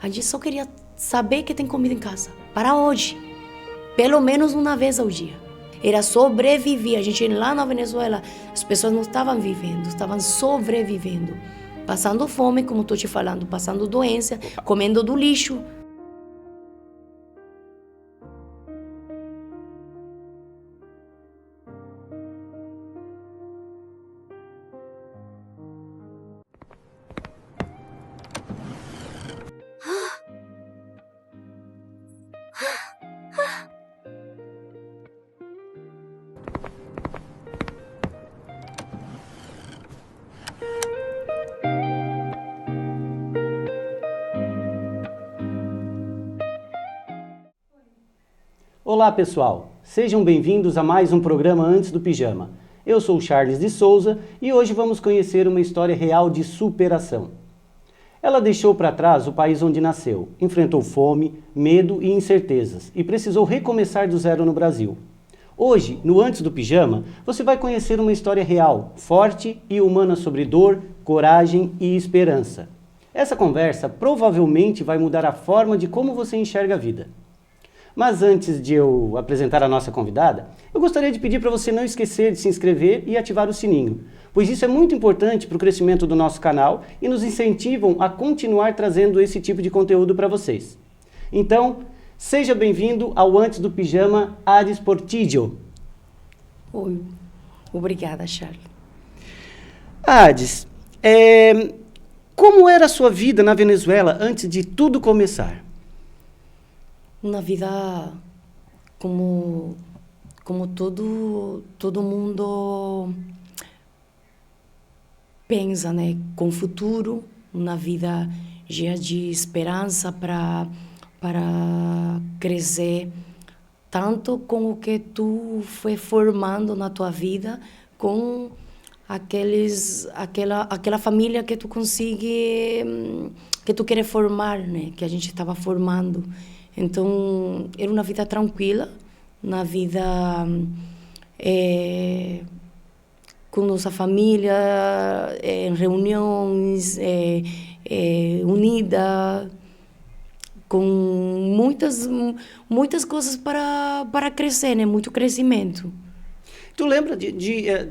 A gente só queria saber que tem comida em casa. Para hoje. Pelo menos uma vez ao dia. Era sobreviver. A gente lá na Venezuela, as pessoas não estavam vivendo, estavam sobrevivendo. Passando fome, como estou te falando, passando doença, comendo do lixo. Olá pessoal, sejam bem-vindos a mais um programa Antes do Pijama. Eu sou o Charles de Souza e hoje vamos conhecer uma história real de superação. Ela deixou para trás o país onde nasceu, enfrentou fome, medo e incertezas e precisou recomeçar do zero no Brasil. Hoje, no Antes do Pijama, você vai conhecer uma história real, forte e humana sobre dor, coragem e esperança. Essa conversa provavelmente vai mudar a forma de como você enxerga a vida. Mas antes de eu apresentar a nossa convidada, eu gostaria de pedir para você não esquecer de se inscrever e ativar o sininho, pois isso é muito importante para o crescimento do nosso canal e nos incentivam a continuar trazendo esse tipo de conteúdo para vocês. Então, seja bem-vindo ao Antes do Pijama, Adis Portillo. Oi, obrigada, Charles. Adis, como era a sua vida na Venezuela antes de tudo começar? Uma vida como todo mundo pensa, né? Com futuro, uma vida cheia de esperança para crescer, tanto com o que tu foi formando na tua vida, com aquela família que tu consegue, que tu quer formar, né? Que a gente estava formando. Então, era uma vida tranquila, uma vida com nossa família, em reuniões, unida, com muitas coisas para crescer, né? Muito crescimento. Tu lembra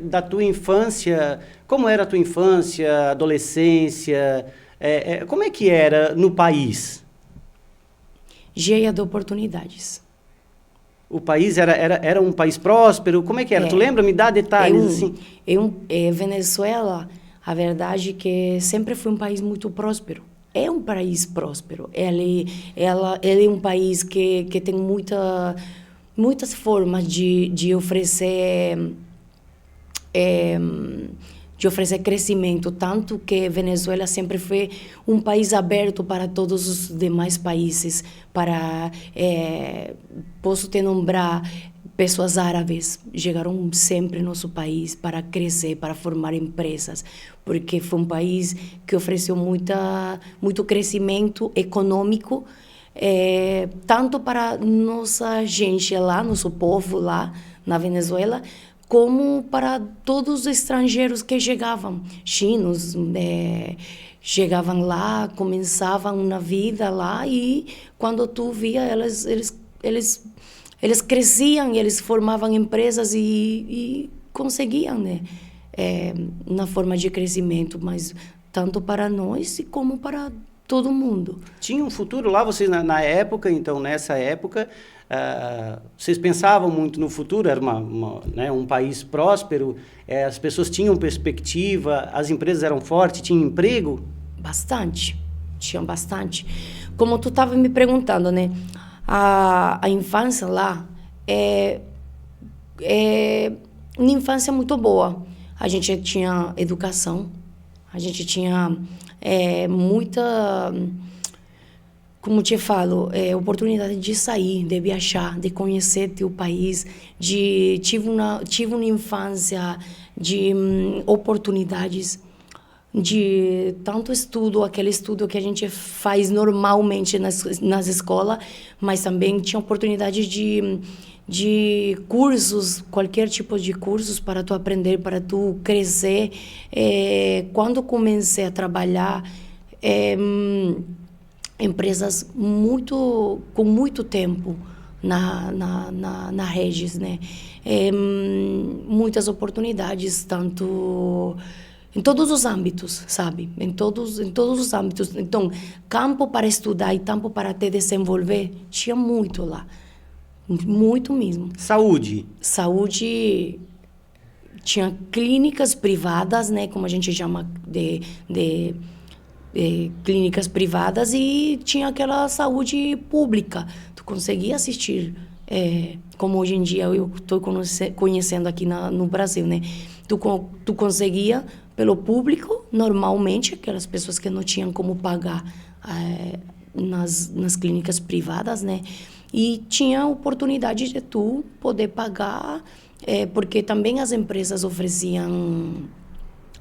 da tua infância? Como era a tua infância, adolescência? Como é que era no país? Cheia de oportunidades. O país era um país próspero? Como é que era? Tu lembra? Me dá detalhes assim. Venezuela, a verdade é que sempre foi um país muito próspero. É um país próspero. Ele é um país que tem muitas formas de oferecer crescimento, tanto que Venezuela sempre foi um país aberto para todos os demais países. Posso te nombrar pessoas árabes, chegaram sempre no nosso país para crescer, para formar empresas, porque foi um país que ofereceu muito crescimento econômico, tanto para nossa gente lá, nosso povo lá na Venezuela, como para todos os estrangeiros que chegavam, chinos, chegavam lá, começavam uma vida lá e quando tu via eles cresciam, eles formavam empresas e conseguiam, né, uma forma de crescimento, mas tanto para nós como para todo mundo. Tinha um futuro lá, vocês na época, então nessa época, vocês pensavam muito no futuro, era um país próspero, as pessoas tinham perspectiva, as empresas eram fortes, tinham emprego? Tinham bastante. Como tu estava me perguntando, né? A infância lá é uma infância muito boa. A gente tinha educação, a gente tinha muita, como te falo, oportunidade de sair, de viajar, de conhecer teu país, tive uma infância de oportunidades, de tanto estudo, aquele estudo que a gente faz normalmente nas escolas, mas também tinha oportunidade de cursos, qualquer tipo de cursos para tu aprender, para tu crescer. Quando comecei a trabalhar, empresas com muito tempo na redes, né? Muitas oportunidades, tanto em todos os âmbitos, sabe? Em todos os âmbitos. Então, campo para estudar e campo para te desenvolver, tinha muito lá. Muito mesmo. Saúde, tinha clínicas privadas, né? Como a gente chama de clínicas privadas, e tinha aquela saúde pública. Tu conseguia assistir, como hoje em dia eu estou conhecendo aqui no Brasil, né? Tu conseguia, pelo público, normalmente, aquelas pessoas que não tinham como pagar nas clínicas privadas, né? E tinha a oportunidade de tu poder pagar, porque também as empresas ofereciam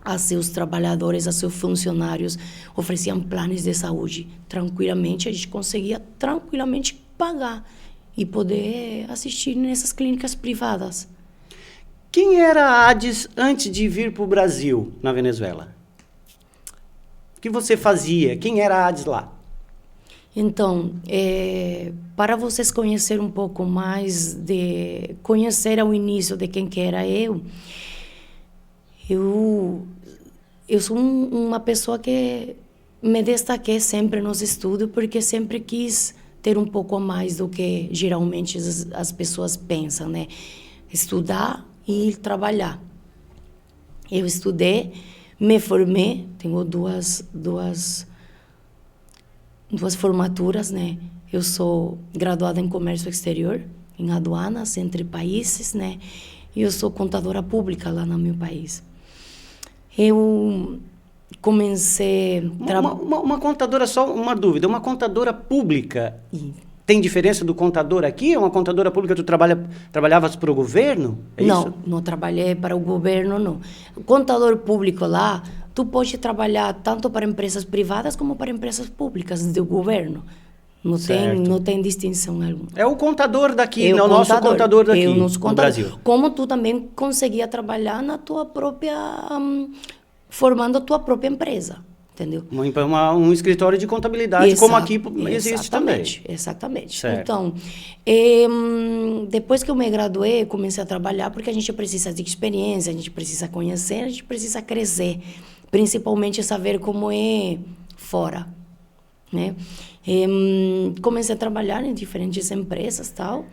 a seus trabalhadores, a seus funcionários, ofereciam planos de saúde. Tranquilamente, a gente conseguia tranquilamente pagar e poder assistir nessas clínicas privadas. Quem era a Ades antes de vir para o Brasil, na Venezuela? O que você fazia? Quem era a Ades lá? Então, para vocês conhecerem um pouco mais, conhecer ao início de quem que era eu sou uma pessoa que me destaquei sempre nos estudos, porque sempre quis ter um pouco a mais do que geralmente as pessoas pensam, né? Estudar e ir trabalhar. Eu estudei, me formei, tenho duas formaturas, né? Eu sou graduada em comércio exterior, em aduanas entre países, né? E eu sou contadora pública lá no meu país. Eu comecei... Uma contadora, só uma dúvida, uma contadora pública tem diferença do contador aqui? Uma contadora pública, tu trabalhavas para o governo? Não trabalhei para o governo, não. O contador público lá, tu pode trabalhar tanto para empresas privadas como para empresas públicas do governo. Não tem distinção alguma. É o contador daqui, o nosso contador daqui, no Brasil. Como tu também conseguia trabalhar na tua própria... formando a tua própria empresa, entendeu? Um escritório de contabilidade, como aqui existe também. Exatamente. Certo. Então, depois que eu me graduei, comecei a trabalhar, porque a gente precisa de experiência, a gente precisa conhecer, a gente precisa crescer. Principalmente saber como é fora, né? Comecei a trabalhar em diferentes empresas, tal.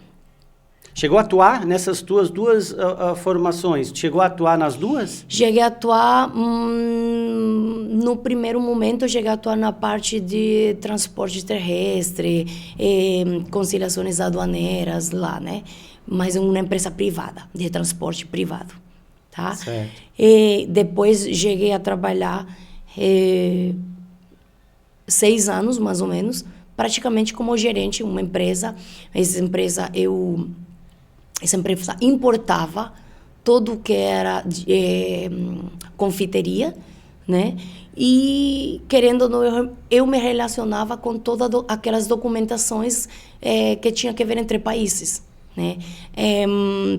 Chegou a atuar nessas tuas duas formações? Chegou a atuar nas duas? Cheguei a atuar, no primeiro momento, cheguei a atuar na parte de transporte terrestre, conciliações aduaneiras lá, né? Mas em uma empresa privada, de transporte privado, tá? Certo. E depois cheguei a trabalhar 6 anos, mais ou menos, praticamente como gerente em uma empresa. Essa empresa importava tudo que era confeiteria, né? E, querendo ou não, eu me relacionava com todas aquelas documentações que tinha que ver entre países, né?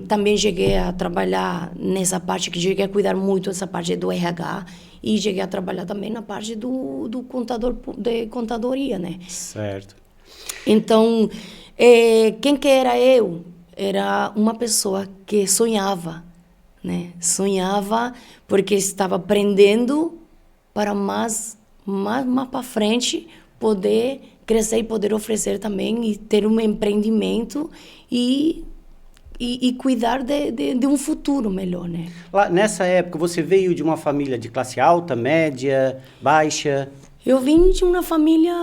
Também cheguei a trabalhar nessa parte, que cheguei a cuidar muito dessa parte do RH, e cheguei a trabalhar também na parte do contador, de contadoria, né? Certo. Então, quem que era eu? Era uma pessoa que sonhava, né? Sonhava porque estava aprendendo para mais para frente poder crescer e poder oferecer também e ter um empreendimento e cuidar de um futuro melhor, né? Lá, nessa época, você veio de uma família de classe alta, média, baixa? Eu vim de uma família,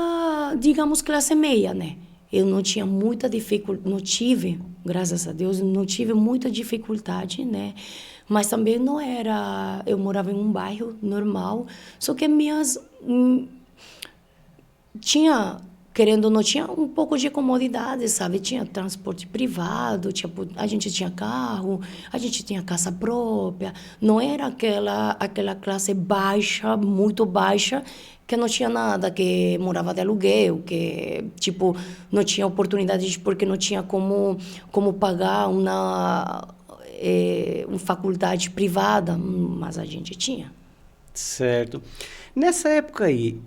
digamos, classe meia, né? Eu não tinha muita dificuldade, não tive, graças a Deus, não tive muita dificuldade, né? Mas também não era... Eu morava em um bairro normal, só que querendo ou não, tinha um pouco de comodidade, sabe? Tinha transporte privado, a gente tinha carro, a gente tinha casa própria. Não era aquela classe baixa, muito baixa, que não tinha nada, que morava de aluguel, que, não tinha oportunidade porque não tinha como pagar uma faculdade privada, mas a gente tinha. Certo. Nessa época aí,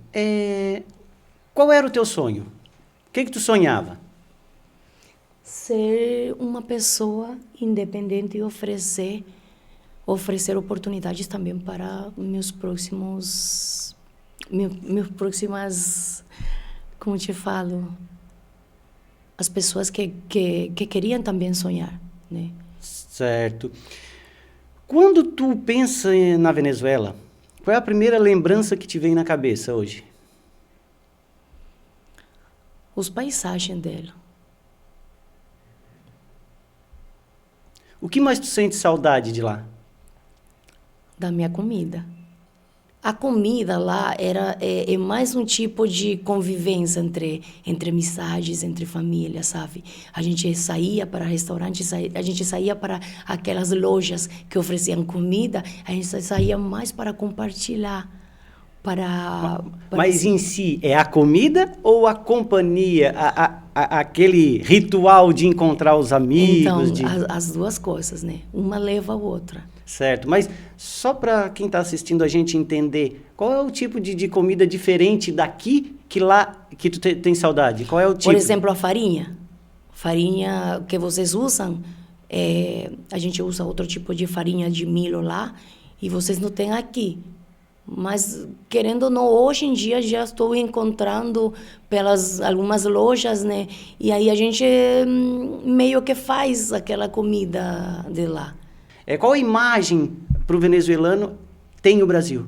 Qual era o teu sonho? O que tu sonhava? Ser uma pessoa independente e oferecer oportunidades também para meus próximas, como te falo, as pessoas que queriam também sonhar, né? Certo. Quando tu pensa na Venezuela, qual é a primeira lembrança que te vem na cabeça hoje? Os paisagens dela. O que mais tu sente saudade de lá? Da minha comida. A comida lá é mais um tipo de convivência entre amizades, entre famílias, sabe? A gente saía para restaurantes, a gente saía para aquelas lojas que ofereciam comida, a gente saía mais para compartilhar, Mas em si, é a comida ou a companhia, aquele ritual de encontrar os amigos? Então, as duas coisas, né? Uma leva a outra. Certo, mas só para quem está assistindo a gente entender, qual é o tipo de comida diferente daqui que lá que tu tem saudade? Qual é o tipo? Por exemplo, a farinha. Farinha que vocês usam, a gente usa outro tipo de farinha de milho lá e vocês não têm aqui. Mas, querendo ou não, hoje em dia já estou encontrando pelas algumas lojas, né? E aí a gente meio que faz aquela comida de lá. Qual a imagem para o venezuelano tem o Brasil?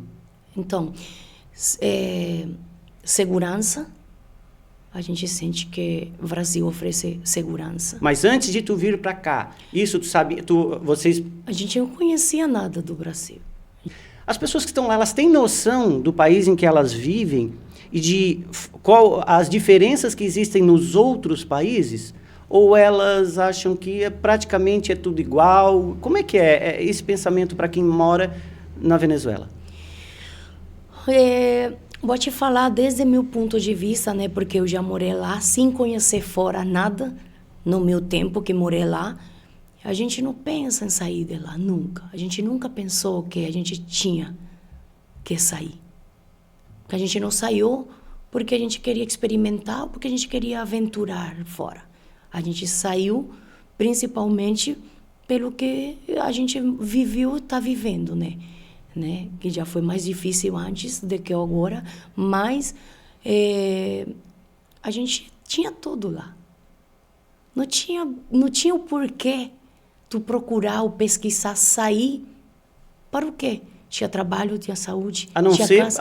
Então, segurança. A gente sente que o Brasil oferece segurança. Mas antes de tu vir para cá, isso tu sabe, vocês... A gente não conhecia nada do Brasil. As pessoas que estão lá, elas têm noção do país em que elas vivem e de qual as diferenças que existem nos outros países? Ou elas acham que praticamente é tudo igual? Como é que é esse pensamento para quem mora na Venezuela? Vou te falar desde meu ponto de vista, né? Porque eu já morei lá sem conhecer fora nada no meu tempo que morei lá. A gente não pensa em sair de lá, nunca. A gente nunca pensou que a gente tinha que sair. A gente não saiu porque a gente queria experimentar, porque a gente queria aventurar fora. A gente saiu principalmente pelo que a gente viveu, está vivendo, né? Que já foi mais difícil antes do que agora, mas a gente tinha tudo lá. Não tinha o porquê tu procurar ou pesquisar, sair para o quê? Tinha trabalho, tinha saúde, a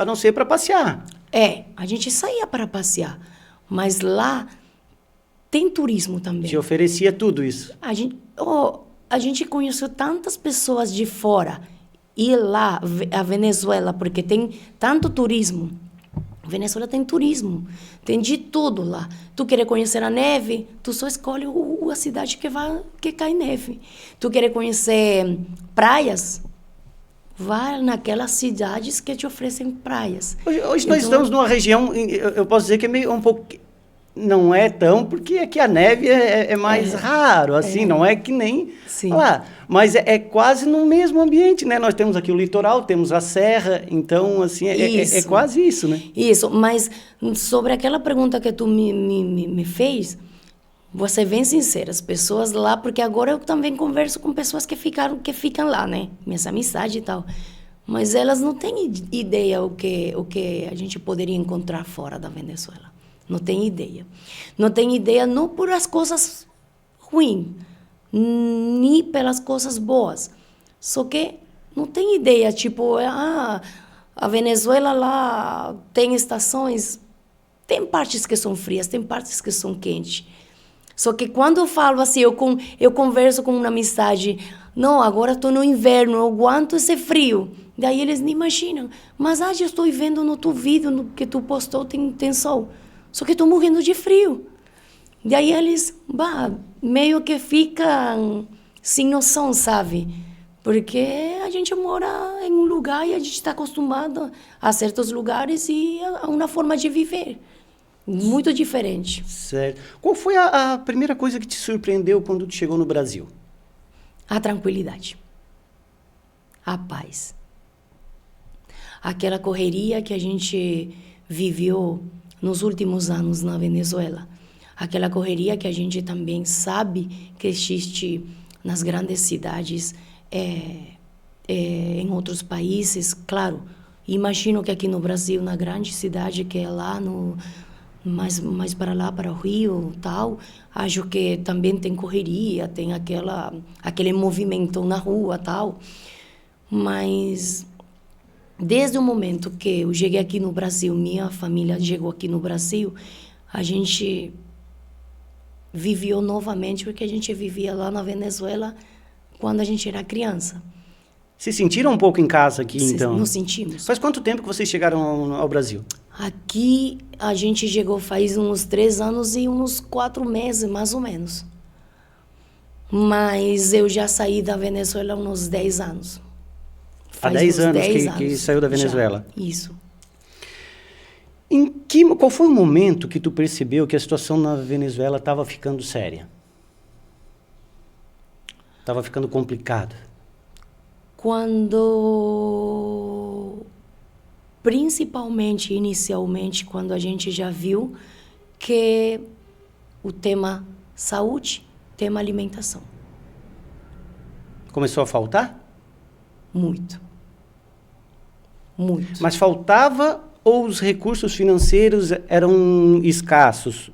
não ser para passear. A gente saía para passear, mas lá tem turismo também. Te oferecia tudo isso. A gente conheceu tantas pessoas de fora, ir lá, a Venezuela, porque tem tanto turismo. A Venezuela tem turismo, tem de tudo lá. Tu quer conhecer a neve, tu só escolhe a cidade que cai neve. Tu quer conhecer praias, vai naquelas cidades que te oferecem praias. Hoje nós estamos numa região, eu posso dizer que é meio um pouco... Não é tão, porque aqui a neve é mais raro, assim, não é que nem lá. Mas é quase no mesmo ambiente, né? Nós temos aqui o litoral, temos a serra, então, assim, é quase isso, né? Isso, mas sobre aquela pergunta que tu me fez, vou ser bem sincera, as pessoas lá, porque agora eu também converso com pessoas que ficam lá, né? Minhas amizades e tal. Mas elas não têm ideia o que a gente poderia encontrar fora da Venezuela. Não tem ideia. Não tem ideia não por as coisas ruins, nem pelas coisas boas. Só que não tem ideia, tipo, a Venezuela lá tem estações, tem partes que são frias, tem partes que são quentes. Só que quando eu falo assim, eu converso com uma amizade, não, agora estou no inverno, eu aguento esse frio. Daí eles nem imaginam, mas já estou vendo no teu vídeo, no que tu postou, tem sol. Só que estou morrendo de frio. Daí eles, meio que ficam sem noção, sabe? Porque a gente mora em um lugar e a gente está acostumado a certos lugares e a uma forma de viver muito diferente. Certo. Qual foi a primeira coisa que te surpreendeu quando tu chegou no Brasil? A tranquilidade. A paz. Aquela correria que a gente viveu nos últimos anos na Venezuela. Aquela correria que a gente também sabe que existe nas grandes cidades, em outros países, claro. Imagino que aqui no Brasil, na grande cidade que é lá mais para lá, para o Rio, tal, acho que também tem correria, tem aquele movimento na rua, tal. Mas desde o momento que eu cheguei aqui no Brasil, minha família chegou aqui no Brasil, a gente viveu novamente porque a gente vivia lá na Venezuela quando a gente era criança. Se sentiram um pouco em casa aqui, então? Nos sentimos. Faz quanto tempo que vocês chegaram ao Brasil? Aqui a gente chegou faz uns 3 anos e uns 4 meses, mais ou menos. Mas eu já saí da Venezuela há uns 10 anos. Há 10 anos que saiu da Venezuela? Já, isso. Qual foi o momento que tu percebeu que a situação na Venezuela estava ficando séria? Estava ficando complicada? Principalmente, inicialmente, quando a gente já viu que o tema saúde, tema alimentação. Começou a faltar? Muito. Muito. Mas faltava ou os recursos financeiros eram escassos?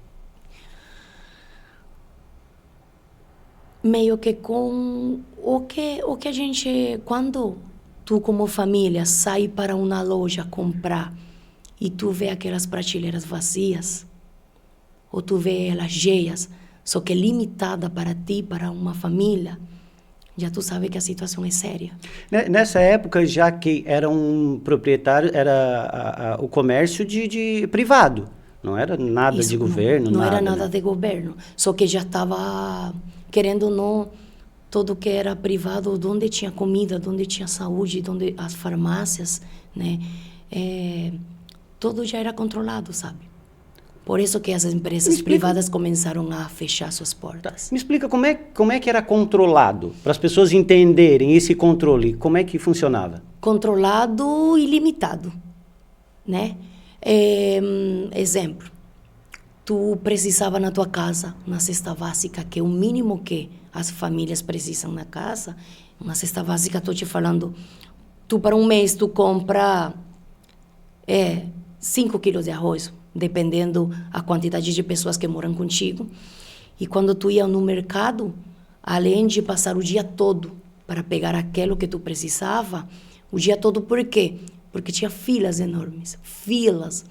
Meio que com o que a gente, quando tu como família sai para uma loja comprar e tu vê aquelas prateleiras vazias, ou tu vê elas cheias, só que limitada para ti, para uma família, já tu sabe que a situação é séria. Nessa época, já que era um proprietário, era o comércio de privado, não era nada Isso, de governo? Não era né? nada de governo, só que já estava, querendo ou não, tudo que era privado, onde tinha comida, onde tinha saúde, onde as farmácias, né? Tudo já era controlado, sabe? Por isso que as empresas privadas começaram a fechar suas portas. Me explica como é que era controlado, para as pessoas entenderem esse controle, como é que funcionava? Controlado e limitado, né? Exemplo, tu precisava na tua casa uma cesta básica, que é o mínimo que as famílias precisam na casa. Uma cesta básica, estou te falando, tu para um mês tu compra 5 quilos de arroz, dependendo a quantidade de pessoas que moram contigo. E quando tu ia no mercado, além de passar o dia todo para pegar aquilo que tu precisava, o dia todo por quê? Porque tinha filas enormes, filas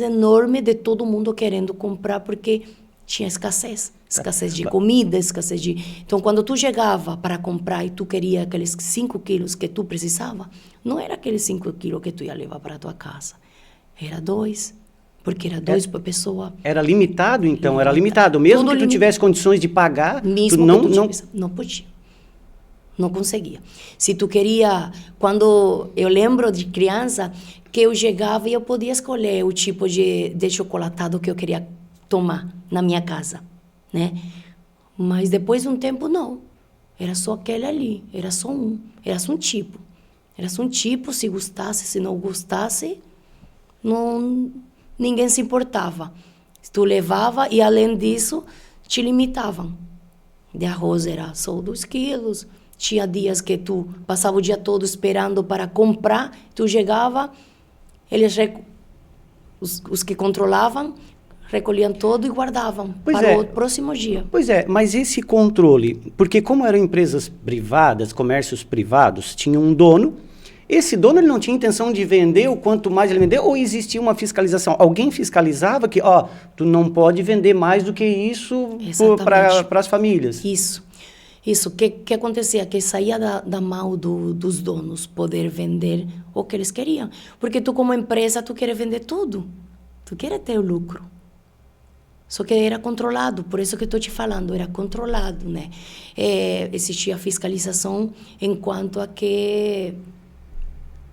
enormes de todo mundo querendo comprar, porque tinha escassez de comida, escassez de... Então, quando tu chegava para comprar e tu queria aqueles 5 quilos que tu precisava, não era aqueles 5 quilos que tu ia levar para a tua casa, era 2, porque era 2 por pessoa. Era limitado, então? Era limitado. Mesmo tudo que tu tivesse condições de pagar, mesmo tu não podia. Não conseguia. Se tu queria... Quando eu lembro de criança, que eu chegava e eu podia escolher o tipo de chocolatado que eu queria tomar na minha casa, né? Mas depois de um tempo, não. Era só aquele ali. Era só um tipo. Era só um tipo, se gostasse, se não gostasse, ninguém se importava. Tu levava e, além disso, te limitavam. De arroz era só 2 quilos. Tinha dias que tu passava o dia todo esperando para comprar. Tu chegava, os que controlavam, recolhiam todo e guardavam para o próximo dia. Pois é, mas esse controle, porque como eram empresas privadas, comércios privados, tinha um dono. Esse dono ele não tinha intenção de vender o quanto mais ele vendeu, ou existia uma fiscalização? Alguém fiscalizava que, tu não pode vender mais do que isso para as famílias. Isso. O que acontecia? Que saía da mão dos donos poder vender o que eles queriam. Porque tu, como empresa, tu quer vender tudo. Tu quer ter o lucro. Só que era controlado, por isso que estou te falando, era controlado, né? Existia fiscalização enquanto a que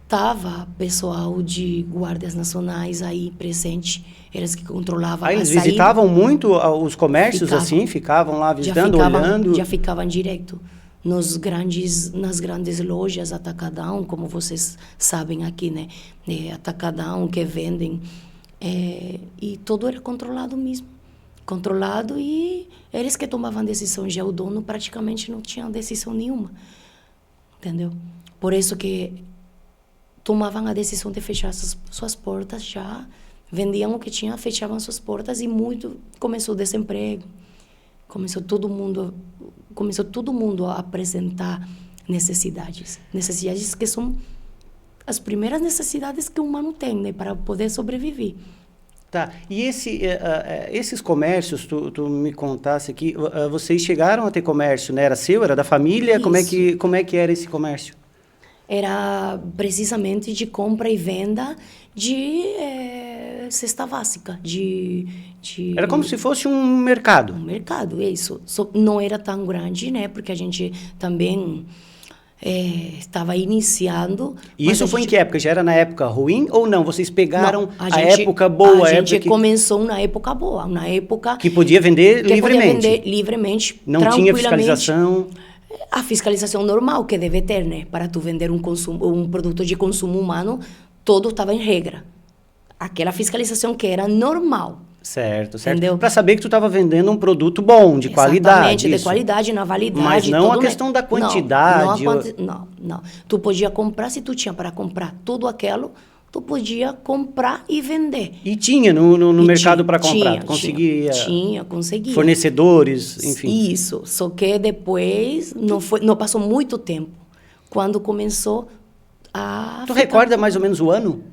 estava pessoal de guardas nacionais aí presente, eles que controlavam a saída. Eles visitavam muito os comércios assim, ficavam lá visitando, olhando? Já ficavam direto nas grandes lojas Atacadão, como vocês sabem aqui, né? Atacadão que vendem E tudo era controlado mesmo. Controlado, e eles que tomavam decisão. Já o dono praticamente não tinha decisão nenhuma. Entendeu? Por isso que tomavam a decisão de fechar suas portas já. Vendiam o que tinha, fechavam suas portas, e muito começou o desemprego. Começou todo mundo a apresentar necessidades. Necessidades que são as primeiras necessidades que o humano tem, né, para poder sobreviver. Tá. E esses comércios, tu me contasse aqui, vocês chegaram a ter comércio, né? Era seu, era da família? Como é que era esse comércio? Era precisamente de compra e venda de cesta básica, Era como se fosse um mercado. Um mercado, é isso. Não era tão grande, né? Porque a gente também estava iniciando. E isso foi em que época? Já era na época ruim ou não? Vocês pegaram Não, a época boa? A gente começou na época boa, na época... Que podia vender livremente. Podia vender livremente, não tinha fiscalização. A fiscalização normal que deve ter, né? Para tu vender um produto de consumo humano, tudo estava em regra. Aquela fiscalização que era normal. Certo. Para saber que tu estava vendendo um produto bom, de qualidade. Exatamente, de qualidade, na validade. Mas não a questão da quantidade. Não. Tu podia comprar, se tu tinha para comprar tudo aquilo, tu podia comprar e vender. E tinha no mercado para comprar? Conseguia? Conseguia. Fornecedores, enfim. Isso, só que depois não passou muito tempo, quando começou a... Tu recorda mais ou menos o ano?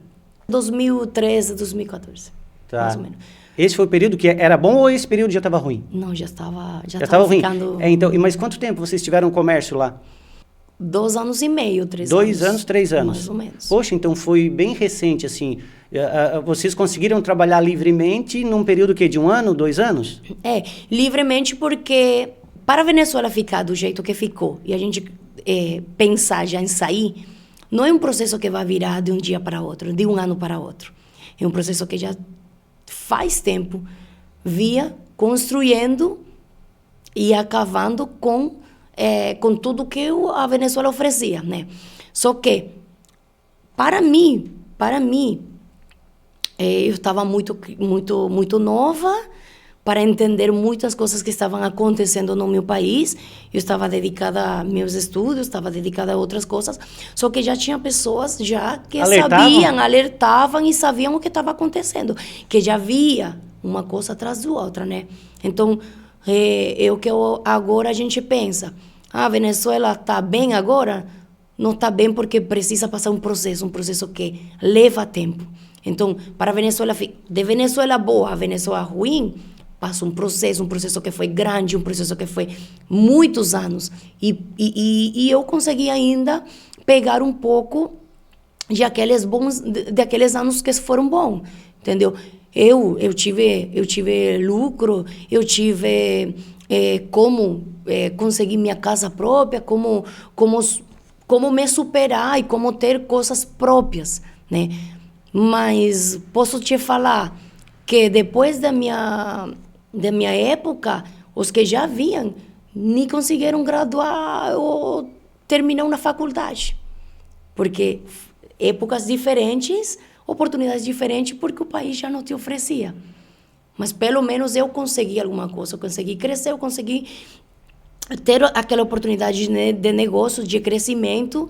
2013, 2014, tá. Mais ou menos. Esse foi o período que era bom ou esse período já estava ruim? Não, já estava ruim. Ficando... Então, mas quanto tempo vocês tiveram comércio lá? 2 anos e meio, 3 anos. 2 anos, 3 anos. Mais ou menos. Poxa, então foi bem recente, assim. Vocês conseguiram trabalhar livremente num período que de 1 ano, 2 anos? Livremente, porque para a Venezuela ficar do jeito que ficou e a gente pensar já em sair, não é um processo que vai virar de um dia para outro, de 1 ano para outro. É um processo que já faz tempo via construindo e acabando com tudo que a Venezuela oferecia, né? Só que, para mim, eu estava muito nova para entender muitas coisas que estavam acontecendo no meu país. Eu estava dedicada a meus estudos, estava dedicada a outras coisas. Só que já tinha pessoas que alertavam e sabiam o que estava acontecendo, que já via uma coisa atrás da outra, né? Então, agora a gente pensa, a Venezuela está bem agora? Não está bem porque precisa passar um processo que leva tempo. Então, para a Venezuela, de Venezuela boa a Venezuela ruim, passa um processo que foi grande, um processo que foi muitos anos. E eu consegui ainda pegar um pouco daqueles anos que foram bons, entendeu? Eu tive lucro, eu tive como conseguir minha casa própria, como me superar e como ter coisas próprias, né? Mas posso te falar que depois da minha época, os que já vinham nem conseguiram graduar ou terminar na faculdade. Porque épocas diferentes, oportunidades diferentes, porque o país já não te oferecia. Mas pelo menos eu consegui alguma coisa, eu consegui crescer, eu consegui ter aquela oportunidade de negócio, de crescimento,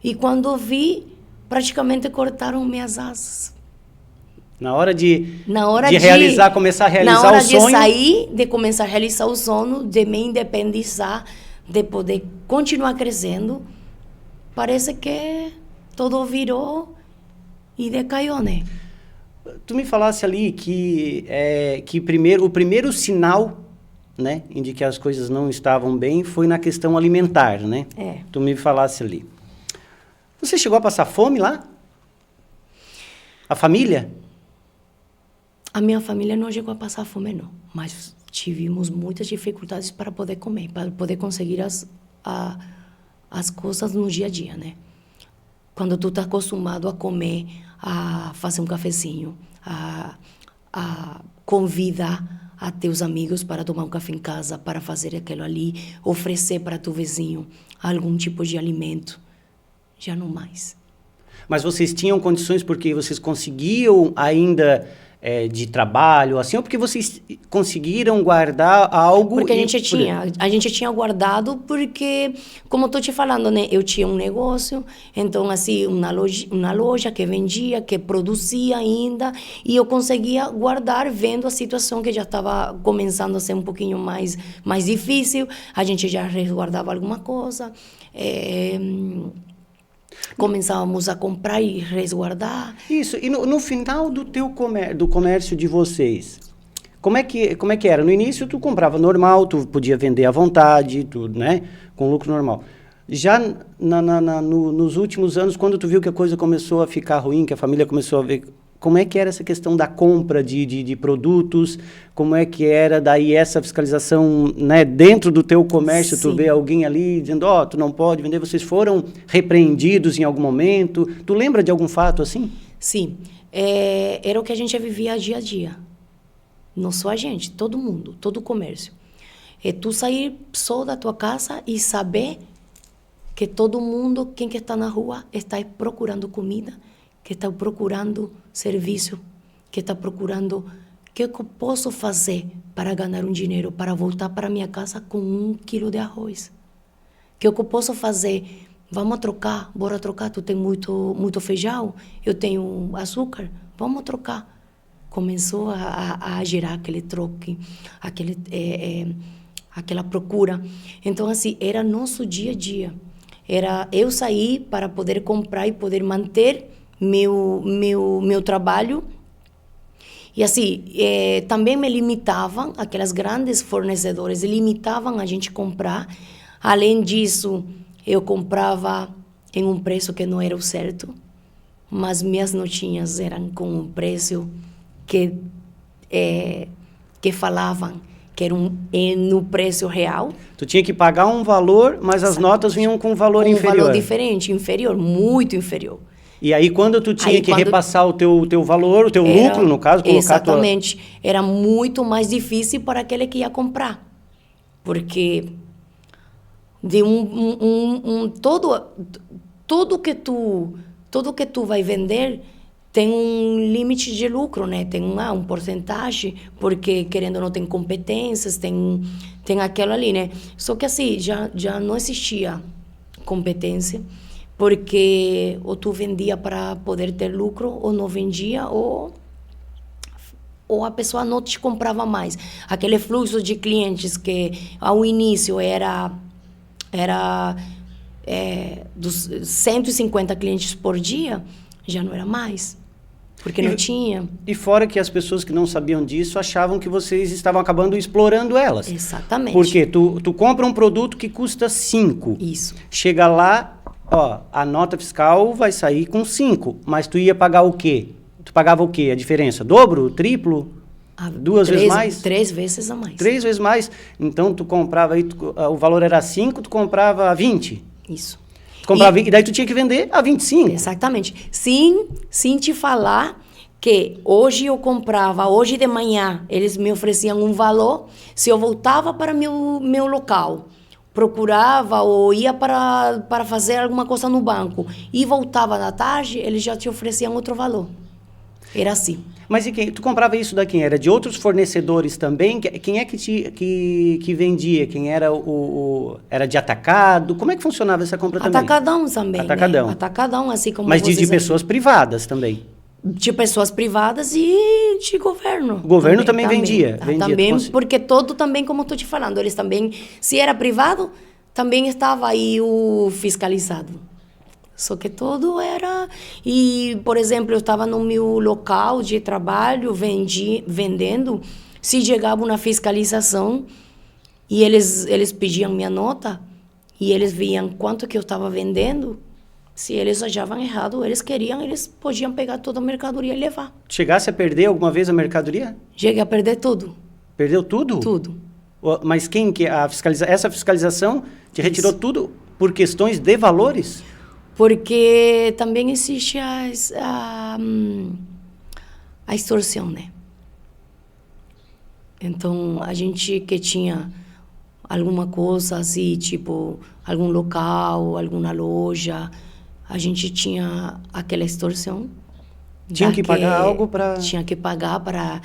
e quando vi, praticamente cortaram minhas asas. Na hora de realizar, começar a realizar o sonho. Na hora de sair, de começar a realizar o sonho, de me independizar, de poder continuar crescendo, parece que tudo virou e decaiu, né? Tu me falasse ali que o primeiro sinal, né, de que as coisas não estavam bem foi na questão alimentar, né? Tu me falasse ali. Você chegou a passar fome lá? A família? A minha família não chegou a passar fome, não. Mas tivemos muitas dificuldades para poder comer, para poder conseguir as coisas no dia a dia, né? Quando tu está acostumado a comer, a fazer um cafezinho, a convidar a teus amigos para tomar um café em casa, para fazer aquilo ali, oferecer para teu vizinho algum tipo de alimento, já não mais. Mas vocês tinham condições porque vocês conseguiam ainda de trabalho, assim, ou porque vocês conseguiram guardar algo? Porque a gente tinha guardado porque, como estou te falando, né, eu tinha um negócio, então assim, uma loja que vendia, que produzia ainda, e eu conseguia guardar vendo a situação que já estava começando a ser um pouquinho mais difícil, a gente já resguardava alguma coisa, começávamos a comprar e resguardar. Isso, e no final do do comércio de vocês, como é que era? No início tu comprava normal, tu podia vender à vontade, tudo, né? Com lucro normal. Já nos últimos anos, quando tu viu que a coisa começou a ficar ruim, que a família começou a ver, como é que era essa questão da compra de produtos? Como é que era daí essa fiscalização, né? Dentro do teu comércio, tu vê alguém ali dizendo, tu não pode vender, vocês foram repreendidos em algum momento? Tu lembra de algum fato assim? Sim, era o que a gente vivia dia a dia. Não só a gente, todo mundo, todo o comércio. É tu sair só da tua casa e saber que todo mundo, quem que está na rua, está procurando comida, que está procurando serviço, que está procurando o que eu posso fazer para ganhar um dinheiro, para voltar para minha casa com 1 quilo de arroz. O que eu posso fazer? Vamos trocar, bora trocar, tu tem muito feijão, eu tenho açúcar, vamos trocar. Começou a gerar aquele troque, aquela procura. Então, assim, era nosso dia a dia. Era eu sair para poder comprar e poder manter meu trabalho. E assim, também me limitavam, aquelas grandes fornecedores limitavam a gente comprar. Além disso, eu comprava em um preço que não era o certo, mas minhas notinhas eram com um preço que falavam que era no preço real. Tu tinha que pagar um valor, mas as notas vinham com um valor inferior. Um valor diferente, inferior, muito inferior. E aí, quando tu tinha que repassar o teu valor, o teu lucro, no caso, colocar exatamente. Era muito mais difícil para aquele que ia comprar. Porque de tudo que tu vai vender tem um limite de lucro, né? Tem um porcentagem, porque querendo ou não tem competências, tem aquilo ali, né? Só que assim, já não existia competência, porque ou tu vendia para poder ter lucro, ou não vendia, ou a pessoa não te comprava mais. Aquele fluxo de clientes que ao início era dos 150 clientes por dia, já não era mais. Porque não tinha. E fora que as pessoas que não sabiam disso achavam que vocês estavam acabando explorando elas. Exatamente. Porque tu compra um produto que custa 5. Isso. Chega lá, a nota fiscal vai sair com 5. Mas tu ia pagar o quê? Tu pagava o quê? A diferença? Dobro? Triplo? 2 vezes mais? 3 vezes a mais. 3 vezes mais. Então tu comprava, o valor era 5, tu comprava 20. Isso. E daí tu tinha que vender a 25. Exatamente. Sim te falar que hoje eu comprava, hoje de manhã, eles me ofereciam um valor, se eu voltava para meu local, procurava ou ia para fazer alguma coisa no banco e voltava na tarde, eles já te ofereciam outro valor. Era assim. Mas e tu comprava isso da quem? Era de outros fornecedores também? Quem é que vendia? Quem era era de atacado? Como é que funcionava essa compra também? Atacadão também, Atacadão. Né? Atacadão, assim como mas de pessoas privadas também? De pessoas privadas e de governo. O governo também vendia? Também, porque todo também, como estou te falando, eles também, se era privado, também estava aí o fiscalizado. Só que todo era... E, por exemplo, eu estava no meu local de trabalho, vendendo, se chegava uma fiscalização e eles pediam minha nota e eles viam quanto que eu estava vendendo, se eles achavam errado, eles podiam pegar toda a mercadoria e levar. Chegasse a perder alguma vez a mercadoria? Cheguei a perder tudo. Perdeu tudo? Tudo. Mas essa fiscalização te retirou tudo por questões de valores? Porque também existe a extorsão, né? Então, a gente que tinha alguma coisa assim, tipo, algum local, alguma loja, a gente tinha aquela extorsão Tinha que pagar algo para... Tinha que pagar para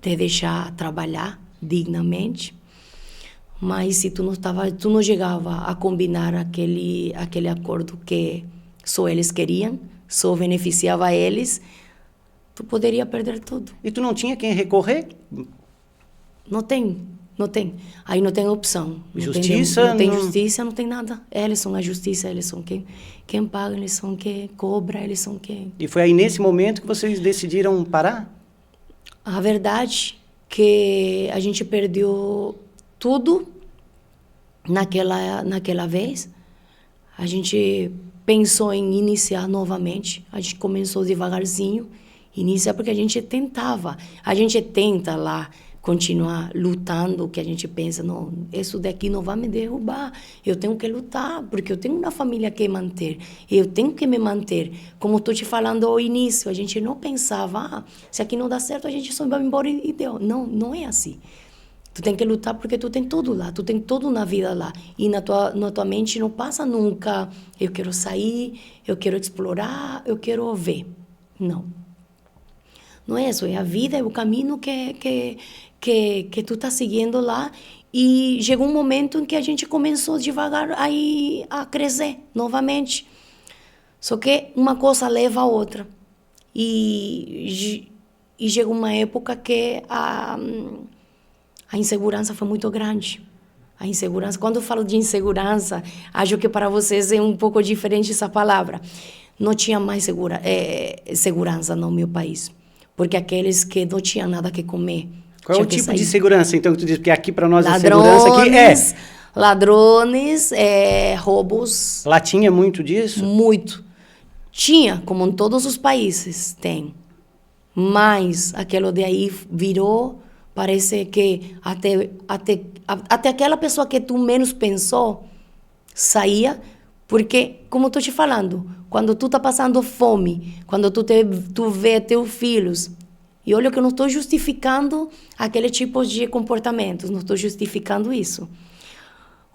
te deixar trabalhar dignamente. Mas se tu não chegava a combinar aquele acordo que só eles queriam, só beneficiava eles, tu poderia perder tudo. E tu não tinha quem recorrer? Não tem. Aí não tem opção. Justiça? Não tem justiça, não tem nada. Eles são a justiça, eles são quem paga, eles são quem cobra, eles são quem... E foi aí nesse momento que vocês decidiram parar? A verdade que a gente perdeu tudo naquela vez. A gente pensou em iniciar novamente. A gente começou devagarzinho. Iniciar porque a gente tenta lá continuar lutando, que a gente pensa, não, isso daqui não vai me derrubar, eu tenho que lutar, porque eu tenho uma família que manter, eu tenho que me manter. Como estou te falando ao início, a gente não pensava, se aqui não dá certo, a gente só vai embora e deu. Não, não é assim. Tu tem que lutar porque tu tem tudo lá, tu tem tudo na vida lá. E na tua mente não passa nunca, eu quero sair, eu quero explorar, eu quero ver. Não. Não é isso, é a vida, é o caminho que tu está seguindo lá. E chegou um momento em que a gente começou devagar a crescer novamente. Só que uma coisa leva a outra. E chegou uma época que a insegurança foi muito grande. A insegurança, quando eu falo de insegurança, acho que para vocês é um pouco diferente essa palavra. Não tinha mais segurança no meu país. Porque aqueles que não tinham nada que comer. Qual é o tipo de segurança, então, que tu diz? Porque aqui para nós ladrões, a segurança aqui é... Ladrões, roubos. Lá tinha muito disso? Muito. Tinha, como em todos os países, tem. Mas aquilo de aí virou, parece que até aquela pessoa que tu menos pensou saía, porque, como estou te falando, quando tu está passando fome, quando tu vê teus filhos, e olha que eu não estou justificando aquele tipo de comportamentos, não estou justificando isso.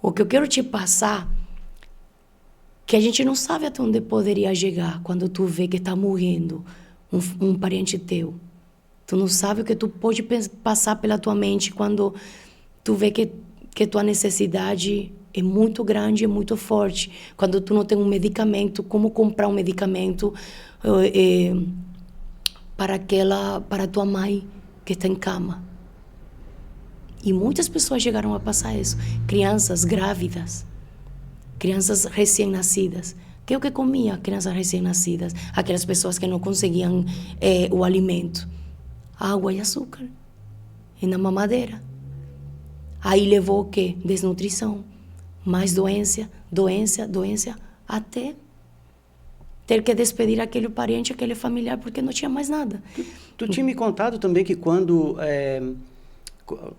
O que eu quero te passar, que a gente não sabe até onde poderia chegar quando tu vê que está morrendo um parente teu. Tu não sabe o que tu pode passar pela tua mente quando tu vê que tua necessidade é muito grande, é muito forte. Quando tu não tem um medicamento, como comprar um medicamento para tua mãe que está em cama. E muitas pessoas chegaram a passar isso. Crianças grávidas, crianças recém-nascidas. Que é o que comia crianças recém-nascidas? Aquelas pessoas que não conseguiam o alimento. Água e açúcar. E na mamadeira. Aí levou o quê? Desnutrição. Mais doença, até ter que despedir aquele parente, aquele familiar, porque não tinha mais nada. Tu tinha me contado também que quando,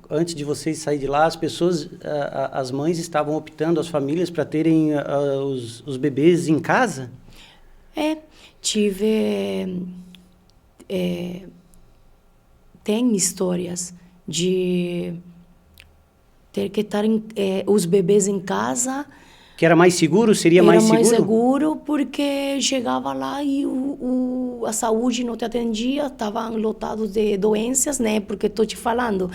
antes de vocês sair de lá, as pessoas, as mães estavam optando, as famílias, para terem os bebês em casa? Tem histórias de ter que estar os bebês em casa. Que era mais seguro? Seria mais seguro? Era mais seguro porque chegava lá e a saúde não te atendia, estavam lotados de doenças, né? Porque estou te falando,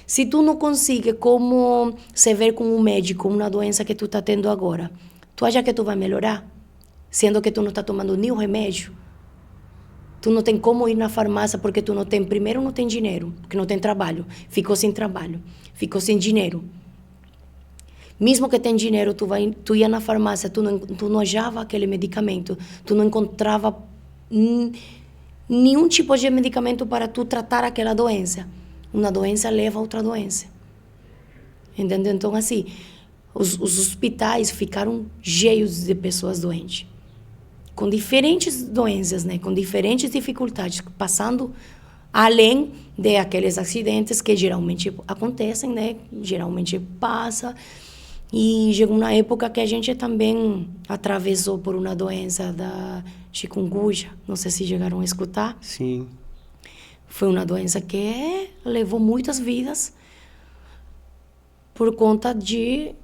se tu não consegue como se ver com um médico uma doença que tu está tendo agora, tu acha que tu vai melhorar? Sendo que tu não está tomando nenhum remédio. Tu não tem como ir na farmácia porque tu não tem, primeiro não tem dinheiro, porque não tem trabalho. Ficou sem trabalho, ficou sem dinheiro. Mesmo que tem dinheiro, tu ia na farmácia, tu não achava aquele medicamento, tu não encontrava nenhum tipo de medicamento para tu tratar aquela doença. Uma doença leva a outra doença. Entendeu? Então, assim, os hospitais ficaram cheios de pessoas doentes. Com diferentes doenças, né? Com diferentes dificuldades, passando além de aqueles acidentes que geralmente acontecem, né? Geralmente passa. E chegou uma época que a gente também atravessou por uma doença da chikungunya. Não sei se chegaram a escutar. Sim. Foi uma doença que levou muitas vidas por conta de...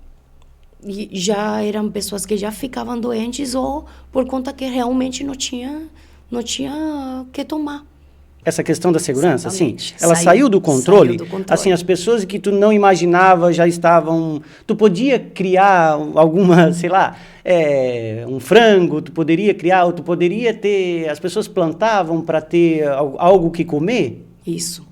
Já eram pessoas que já ficavam doentes ou por conta que realmente não tinha não tinha o que tomar. Essa questão da segurança, assim, Exatamente. ela saiu do controle? Saiu do controle. Assim, as pessoas que tu não imaginava já estavam... Tu podia criar alguma, sei lá, um frango, tu poderia criar, ou tu poderia ter... As pessoas plantavam para ter algo que comer? Isso.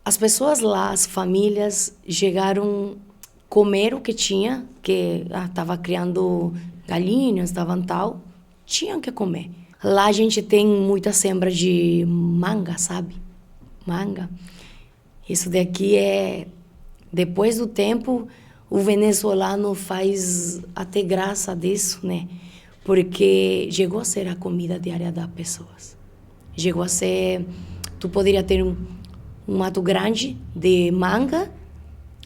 As pessoas lá, as famílias, chegaram a comer o que tinha, que estava criando galinhas, estavam tal, tinham que comer. Lá a gente tem muita sembra de manga, sabe? Manga. Isso daqui depois do tempo, o venezuelano faz até graça disso, né? Porque chegou a ser a comida diária das pessoas. Chegou a ser... Tu poderia ter um mato grande de manga,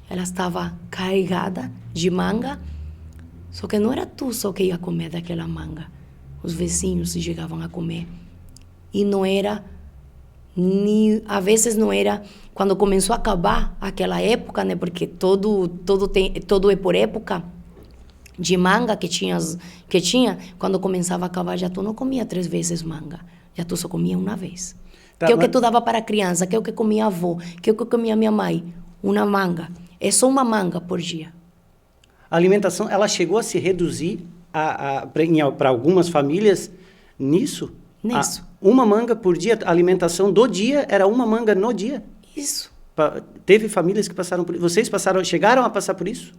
ela estava carregada de manga, só que não era tu só que ia comer daquela manga. Os vizinhos chegavam a comer. E não era, às vezes não era, quando começou a acabar aquela época, né? Porque todo é por época de manga que tinha, quando começava a acabar, já tu não comia 3 vezes manga, já tu só comia uma vez. Tá, que é o que tu dava para a criança, que é o que comia a avó, que é o que comia minha mãe, uma manga. É só uma manga por dia. A alimentação, ela chegou a se reduzir para algumas famílias nisso? Nisso. Uma manga por dia, a alimentação do dia era uma manga no dia? Isso. Teve famílias que passaram por isso? Vocês chegaram a passar por isso?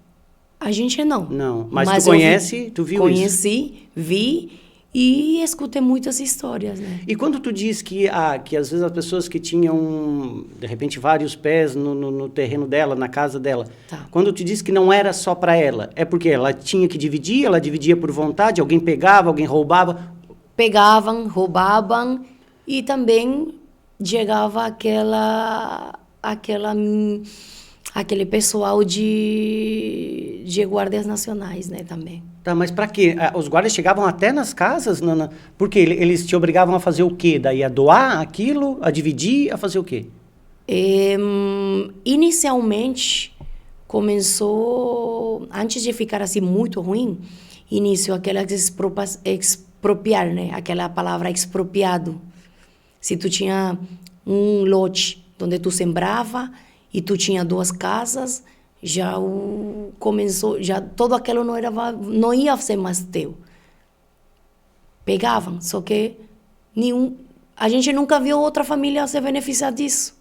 A gente não. Não, mas tu conhece, tu viu isso? Conheci, vi e escutei muitas histórias, né? E quando tu diz que às vezes as pessoas que tinham, de repente, vários pés no terreno dela, na casa dela, Tá. quando tu diz que não era só para ela, é porque ela tinha que dividir, ela dividia por vontade, alguém pegava, alguém roubava? Pegavam, roubavam e também chegava aquele pessoal de guardas nacionais, né, também. Tá, mas para quê? Os guardas chegavam até nas casas? Porque eles te obrigavam a fazer o quê? Daí a doar aquilo, a dividir, a fazer o quê? Inicialmente, começou, antes de ficar assim muito ruim, aquela expropriar, né? Aquela palavra expropriado. Se tu tinha um lote onde tu sembrava e tu tinha 2 casas, já todo aquilo não ia ser mais teu. Pegavam, só que a gente nunca viu outra família se beneficiar disso.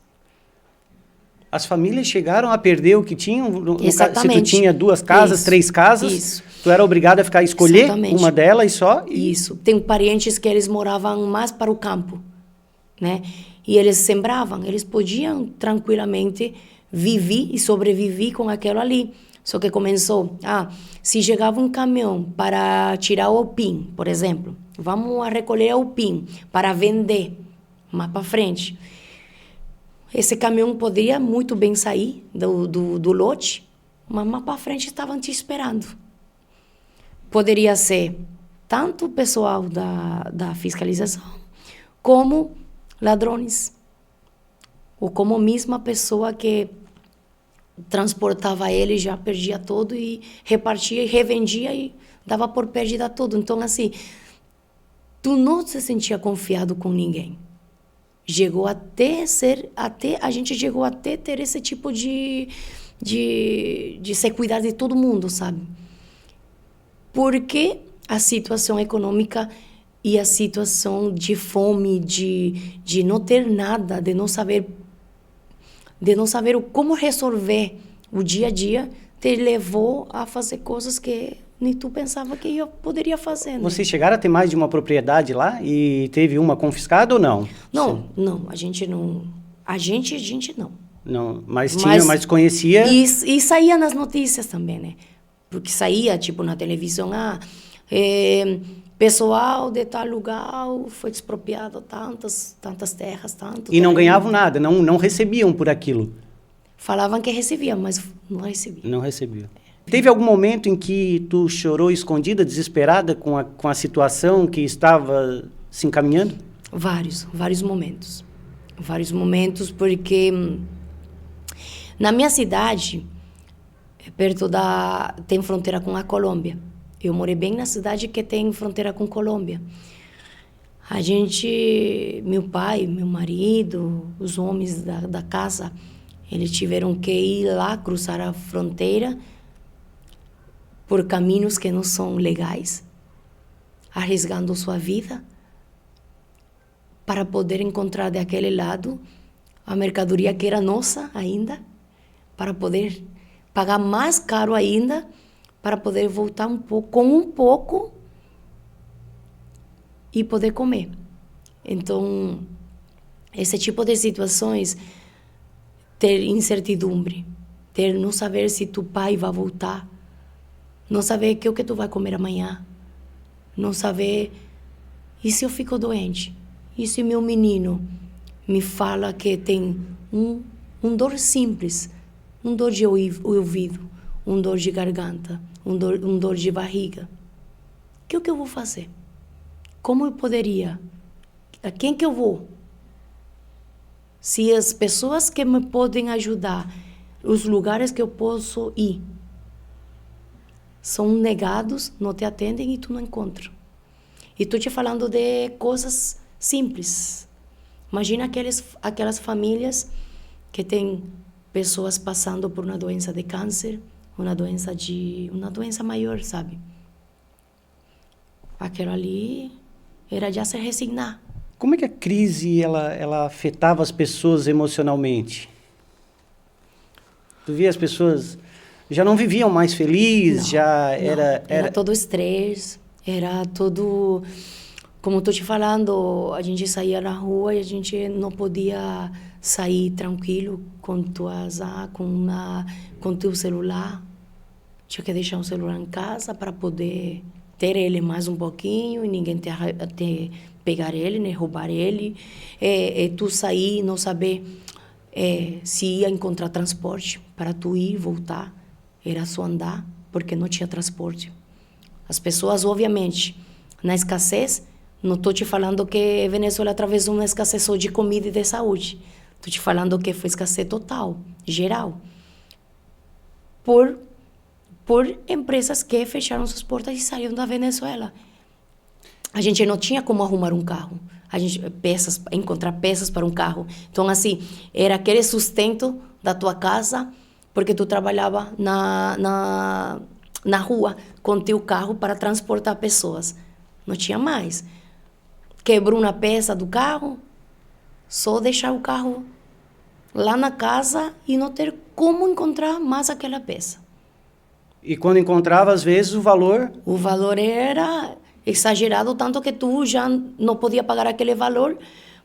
As famílias chegaram a perder o que tinham? Exatamente. Se tu tinha 2 casas, Isso. 3 casas, Isso. tu era obrigado a escolher Exatamente. uma delas só? Isso. Tem parentes que eles moravam mais para o campo, né? E eles sembravam, eles podiam tranquilamente viver e sobreviver com aquilo ali. Só que começou, se chegava um caminhão para tirar o alpim, por exemplo, vamos recolher o alpim para vender mais para frente. Esse caminhão poderia muito bem sair do lote, mas mais para frente estavam te esperando. Poderia ser tanto o pessoal da fiscalização, como ladrões, ou como a mesma pessoa que transportava ele já perdia tudo e repartia e revendia e dava por perdida tudo. Então, assim, tu não se sentia confiado com ninguém. A gente chegou até ter esse tipo de se cuidar de todo mundo, sabe? Porque a situação econômica e a situação de fome, de não ter nada, de não saber como resolver o dia a dia, te levou a fazer coisas que nem tu pensava que eu poderia fazer. Né? Vocês chegaram a ter mais de uma propriedade lá e teve uma confiscada ou não? Não, a gente não. A gente não. Não, mas conhecia. E saía nas notícias também, né? Porque saía, tipo, na televisão, pessoal de tal lugar foi expropriado tantas terras, tanto. E não ganhavam nada, não recebiam por aquilo. Falavam que recebiam, mas não recebiam. Não recebiam. Teve algum momento em que tu chorou escondida, desesperada com a situação que estava se encaminhando? Vários momentos. Vários momentos, porque na minha cidade, tem fronteira com a Colômbia. Eu morei bem na cidade que tem fronteira com a Colômbia. A gente, meu pai, meu marido, os homens da casa, eles tiveram que ir lá, cruzar a fronteira por caminhos que não são legais, arriscando sua vida, para poder encontrar daquele lado a mercadoria que era nossa ainda, para poder pagar mais caro ainda, para poder voltar com um pouco e poder comer. Então, esse tipo de situações, ter incertidumbre, ter não saber se tu pai vai voltar, não saber o que tu vai comer amanhã, não saber, e se eu fico doente? E se meu menino me fala que tem um dor simples, um dor de ouvido, um dor de garganta, um dor de barriga? O que eu vou fazer? Como eu poderia? A quem que eu vou? Se as pessoas que me podem ajudar, os lugares que eu posso ir, são negados, não te atendem e tu não encontra. E estou te falando de coisas simples. Imagina aquelas famílias que têm pessoas passando por uma doença de câncer, uma doença maior, sabe? Aquilo ali era já se resignar. Como é que a crise ela afetava as pessoas emocionalmente? Tu via as pessoas já não viviam mais felizes, Era todo estresse, era todo, como estou te falando, a gente saía na rua e a gente não podia sair tranquilo com teu celular. Tinha que deixar o celular em casa para poder ter ele mais um pouquinho e ninguém te pegar ele, nem roubar ele. Tu sair e não saber se ia encontrar transporte para tu ir e voltar. Era só andar, porque não tinha transporte. As pessoas, obviamente, na escassez, não estou te falando que Venezuela atravessou uma escassez só de comida e de saúde. Estou te falando que foi escassez total, geral. Por empresas que fecharam suas portas e saíram da Venezuela. A gente não tinha como arrumar um carro. Encontrar peças para um carro. Então, assim, era aquele sustento da tua casa, porque tu trabalhava na rua com teu carro para transportar pessoas. Não tinha mais. Quebrou uma peça do carro, só deixar o carro lá na casa e não ter como encontrar mais aquela peça. E quando encontrava, às vezes, o valor... O valor era exagerado, tanto que tu já não podia pagar aquele valor,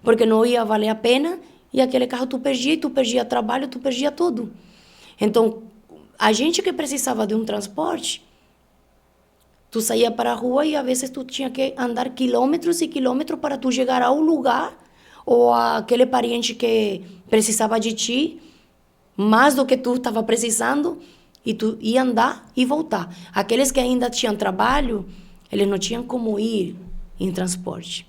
porque não ia valer a pena, e aquele carro tu perdia trabalho, tu perdia tudo. Então, a gente que precisava de um transporte, tu saía para a rua e às vezes tu tinha que andar quilômetros e quilômetros para tu chegar ao lugar, ou aquele parente que precisava de ti, mais do que tu estava precisando, e tu ia andar e voltar. Aqueles que ainda tinham trabalho, eles não tinham como ir em transporte.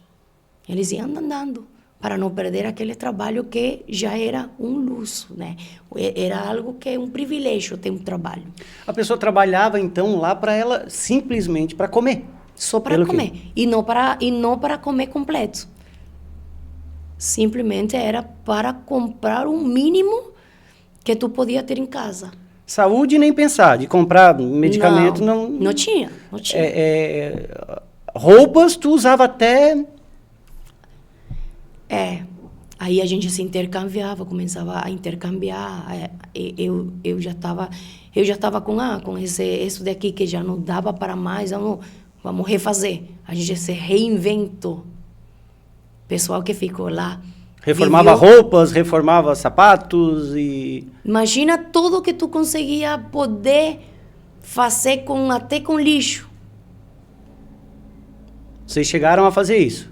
Eles iam andando, para não perder aquele trabalho que já era um luxo, né? Era algo que é um privilégio ter um trabalho. A pessoa trabalhava, então, lá para ela, simplesmente para comer. Só para comer. E não para comer completo. Simplesmente era para comprar o mínimo que tu podia ter em casa. Saúde nem pensar, de comprar medicamento não... Não tinha. Roupas tu usava até... Aí a gente se intercambiava, começava a intercambiar. Eu já estava com isso daqui que já não dava para mais, vamos refazer. A gente se reinventou. Pessoal que ficou lá. Reformava roupas, reformava sapatos e... Imagina tudo que tu conseguia poder fazer até com lixo. Vocês chegaram a fazer isso?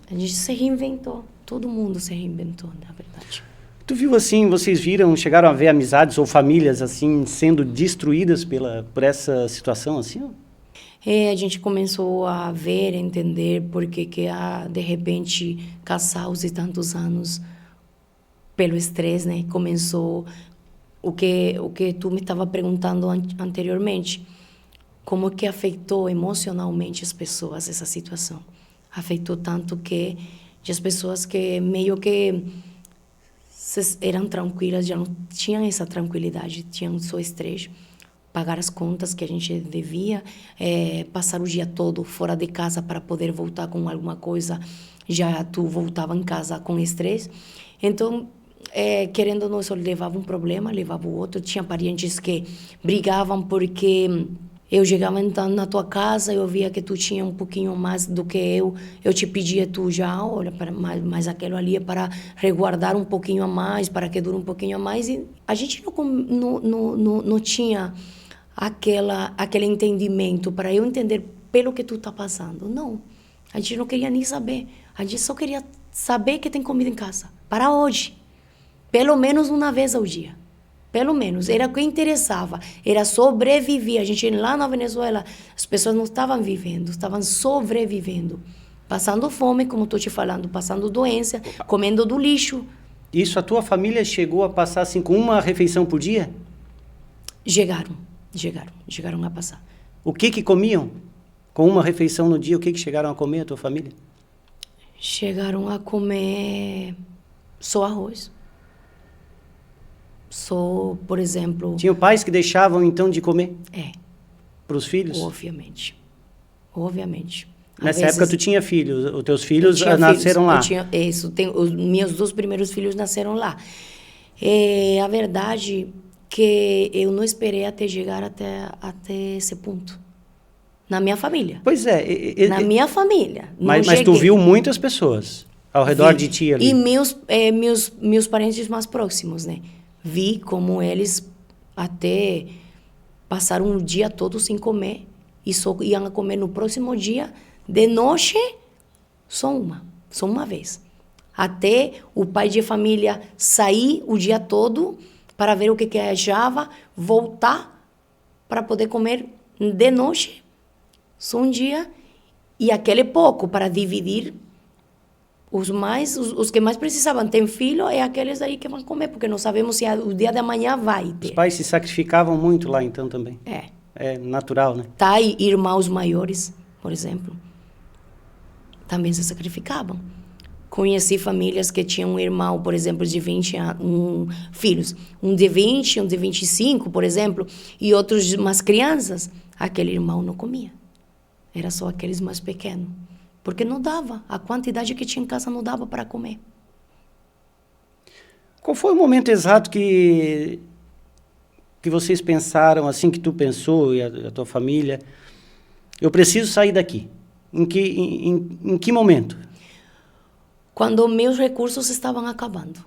A gente se reinventou. Todo mundo se reinventou, na verdade. Tu viu assim, vocês chegaram a ver amizades ou famílias assim sendo destruídas por essa situação assim? A gente começou a ver, entender porque que de repente, casais de tantos anos, pelo estresse, né, começou o que tu me estava perguntando anteriormente, como que afetou emocionalmente as pessoas essa situação. Afetou tanto que as pessoas que meio que eram tranquilas já não tinham essa tranquilidade, tinham só estresse. Pagar as contas que a gente devia, passar o dia todo fora de casa para poder voltar com alguma coisa, já tu voltava em casa com estresse. Então, querendo ou não, isso levava um problema, levava o outro. Tinha parentes que brigavam porque eu chegava então na tua casa, eu via que tu tinha um pouquinho mais do que eu te pedia, tu já, olha, mas aquilo ali é para resguardar um pouquinho a mais, para que dure um pouquinho a mais. E a gente não tinha aquele entendimento para eu entender pelo que tu tá passando. Não, a gente não queria nem saber. A gente só queria saber que tem comida em casa. Para hoje. Pelo menos uma vez ao dia. Pelo menos. Era o que interessava. Era sobreviver. A gente lá na Venezuela, as pessoas não estavam vivendo, estavam sobrevivendo. Passando fome, como estou te falando, passando doença, comendo do lixo. Isso, a tua família chegou a passar assim com uma refeição por dia? Chegaram a passar. O que comiam? Com uma refeição no dia, o que chegaram a comer a tua família? Chegaram a comer só arroz. Só, por exemplo... Tinham pais que deixavam, então, de comer? Para os filhos? Obviamente. Nessa época tu tinha filhos, os teus filhos nasceram lá? Os meus 2 primeiros filhos nasceram lá. A verdade que eu não esperei até chegar até esse ponto. Na minha família. Pois é. Na minha família. Mas tu viu muitas pessoas ao redor de ti ali? E meus parentes mais próximos, né? Vi como eles até passaram um dia todo sem comer e só iam comer no próximo dia, de noite, só uma vez. Até o pai de família sair o dia todo para ver o que achava, voltar para poder comer de noite, só um dia, e aquele pouco para dividir. Os que mais precisavam ter filho é aqueles aí que vão comer, porque não sabemos se o dia de amanhã vai ter. Os pais se sacrificavam muito lá, então, também? É natural, né? Tá, e irmãos maiores, por exemplo, também se sacrificavam. Conheci famílias que tinham um irmão, por exemplo, de 20 filhos. Um de 20, um de 25, por exemplo, e outros mais crianças. Aquele irmão não comia. Era só aqueles mais pequenos. Porque não dava. A quantidade que tinha em casa não dava para comer. Qual foi o momento exato que vocês pensaram, assim que tu pensou e a tua família, eu preciso sair daqui? Em que momento? Quando meus recursos estavam acabando.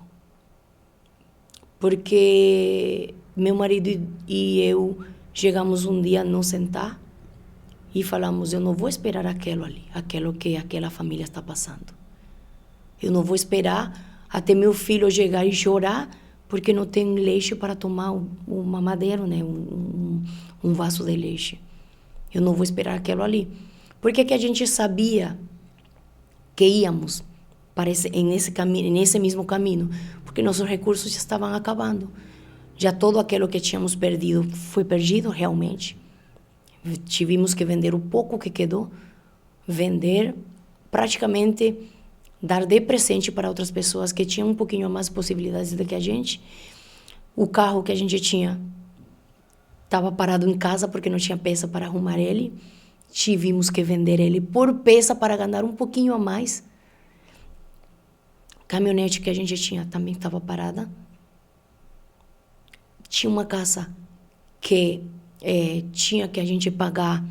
Porque meu marido e eu chegamos um dia a nos sentar e falamos, eu não vou esperar aquilo que aquela família está passando. Eu não vou esperar até meu filho chegar e chorar porque não tem leite para tomar um mamadeiro, né? um vaso de leite. Eu não vou esperar aquilo ali. Porque que a gente sabia que íamos nesse mesmo caminho? Porque nossos recursos já estavam acabando. Já todo aquilo que tínhamos perdido foi perdido realmente. Tivemos que vender o pouco que quedou, vender, praticamente dar de presente para outras pessoas que tinham um pouquinho mais possibilidades do que a gente. O carro que a gente tinha estava parado em casa porque não tinha peça para arrumar ele. Tivemos que vender ele por peça para ganhar um pouquinho a mais. A caminhonete que a gente tinha também estava parada. Tinha uma casa que tinha que a gente pagar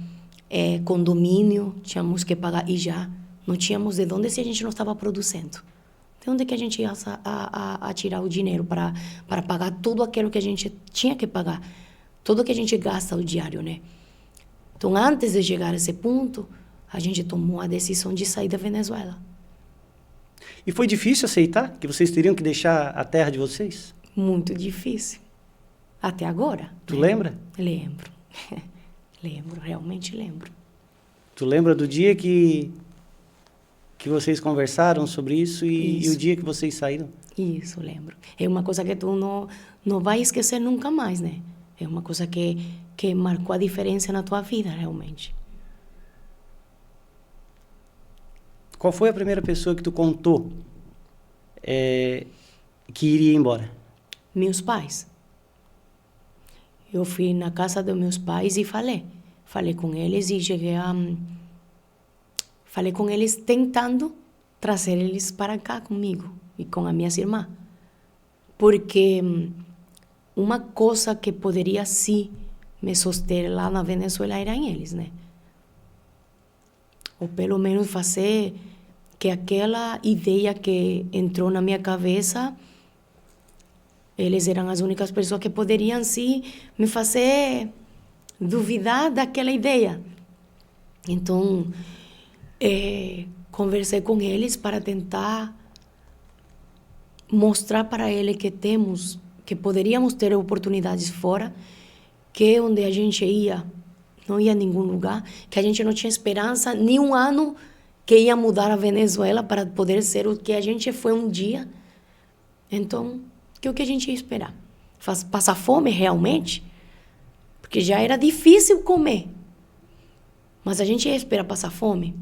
condomínio, tínhamos que pagar e já não tínhamos de onde se a gente não estava produzindo. De onde que a gente ia a tirar o dinheiro para pagar tudo aquilo que a gente tinha que pagar, tudo que a gente gasta o diário, né? Então, antes de chegar a esse ponto, a gente tomou a decisão de sair da Venezuela. E foi difícil aceitar que vocês teriam que deixar a terra de vocês? Muito difícil. Até agora. Tu lembra? Lembro. Lembro, realmente lembro. Tu lembra do dia que vocês conversaram sobre isso e o dia que vocês saíram? Isso, lembro. É uma coisa que tu não vai esquecer nunca mais, né? É uma coisa que marcou a diferença na tua vida, realmente. Qual foi a primeira pessoa que tu contou que iria embora? Meus pais. Eu fui na casa dos meus pais e falei. Falei com eles e cheguei a... Falei com eles tentando trazer eles para cá comigo e com as minhas irmãs. Porque uma coisa que poderia, sim, me suster lá na Venezuela eram eles, né? Ou pelo menos fazer que aquela ideia que entrou na minha cabeça, eles eram as únicas pessoas que poderiam, sim, me fazer duvidar daquela ideia. Então, conversei com eles para tentar mostrar para eles que poderíamos ter oportunidades fora, que onde a gente ia, não ia a nenhum lugar, que a gente não tinha esperança, nem um ano que ia mudar a Venezuela para poder ser o que a gente foi um dia. Então, o que a gente ia esperar? Passar fome realmente? Porque já era difícil comer. Mas a gente ia esperar passar fome?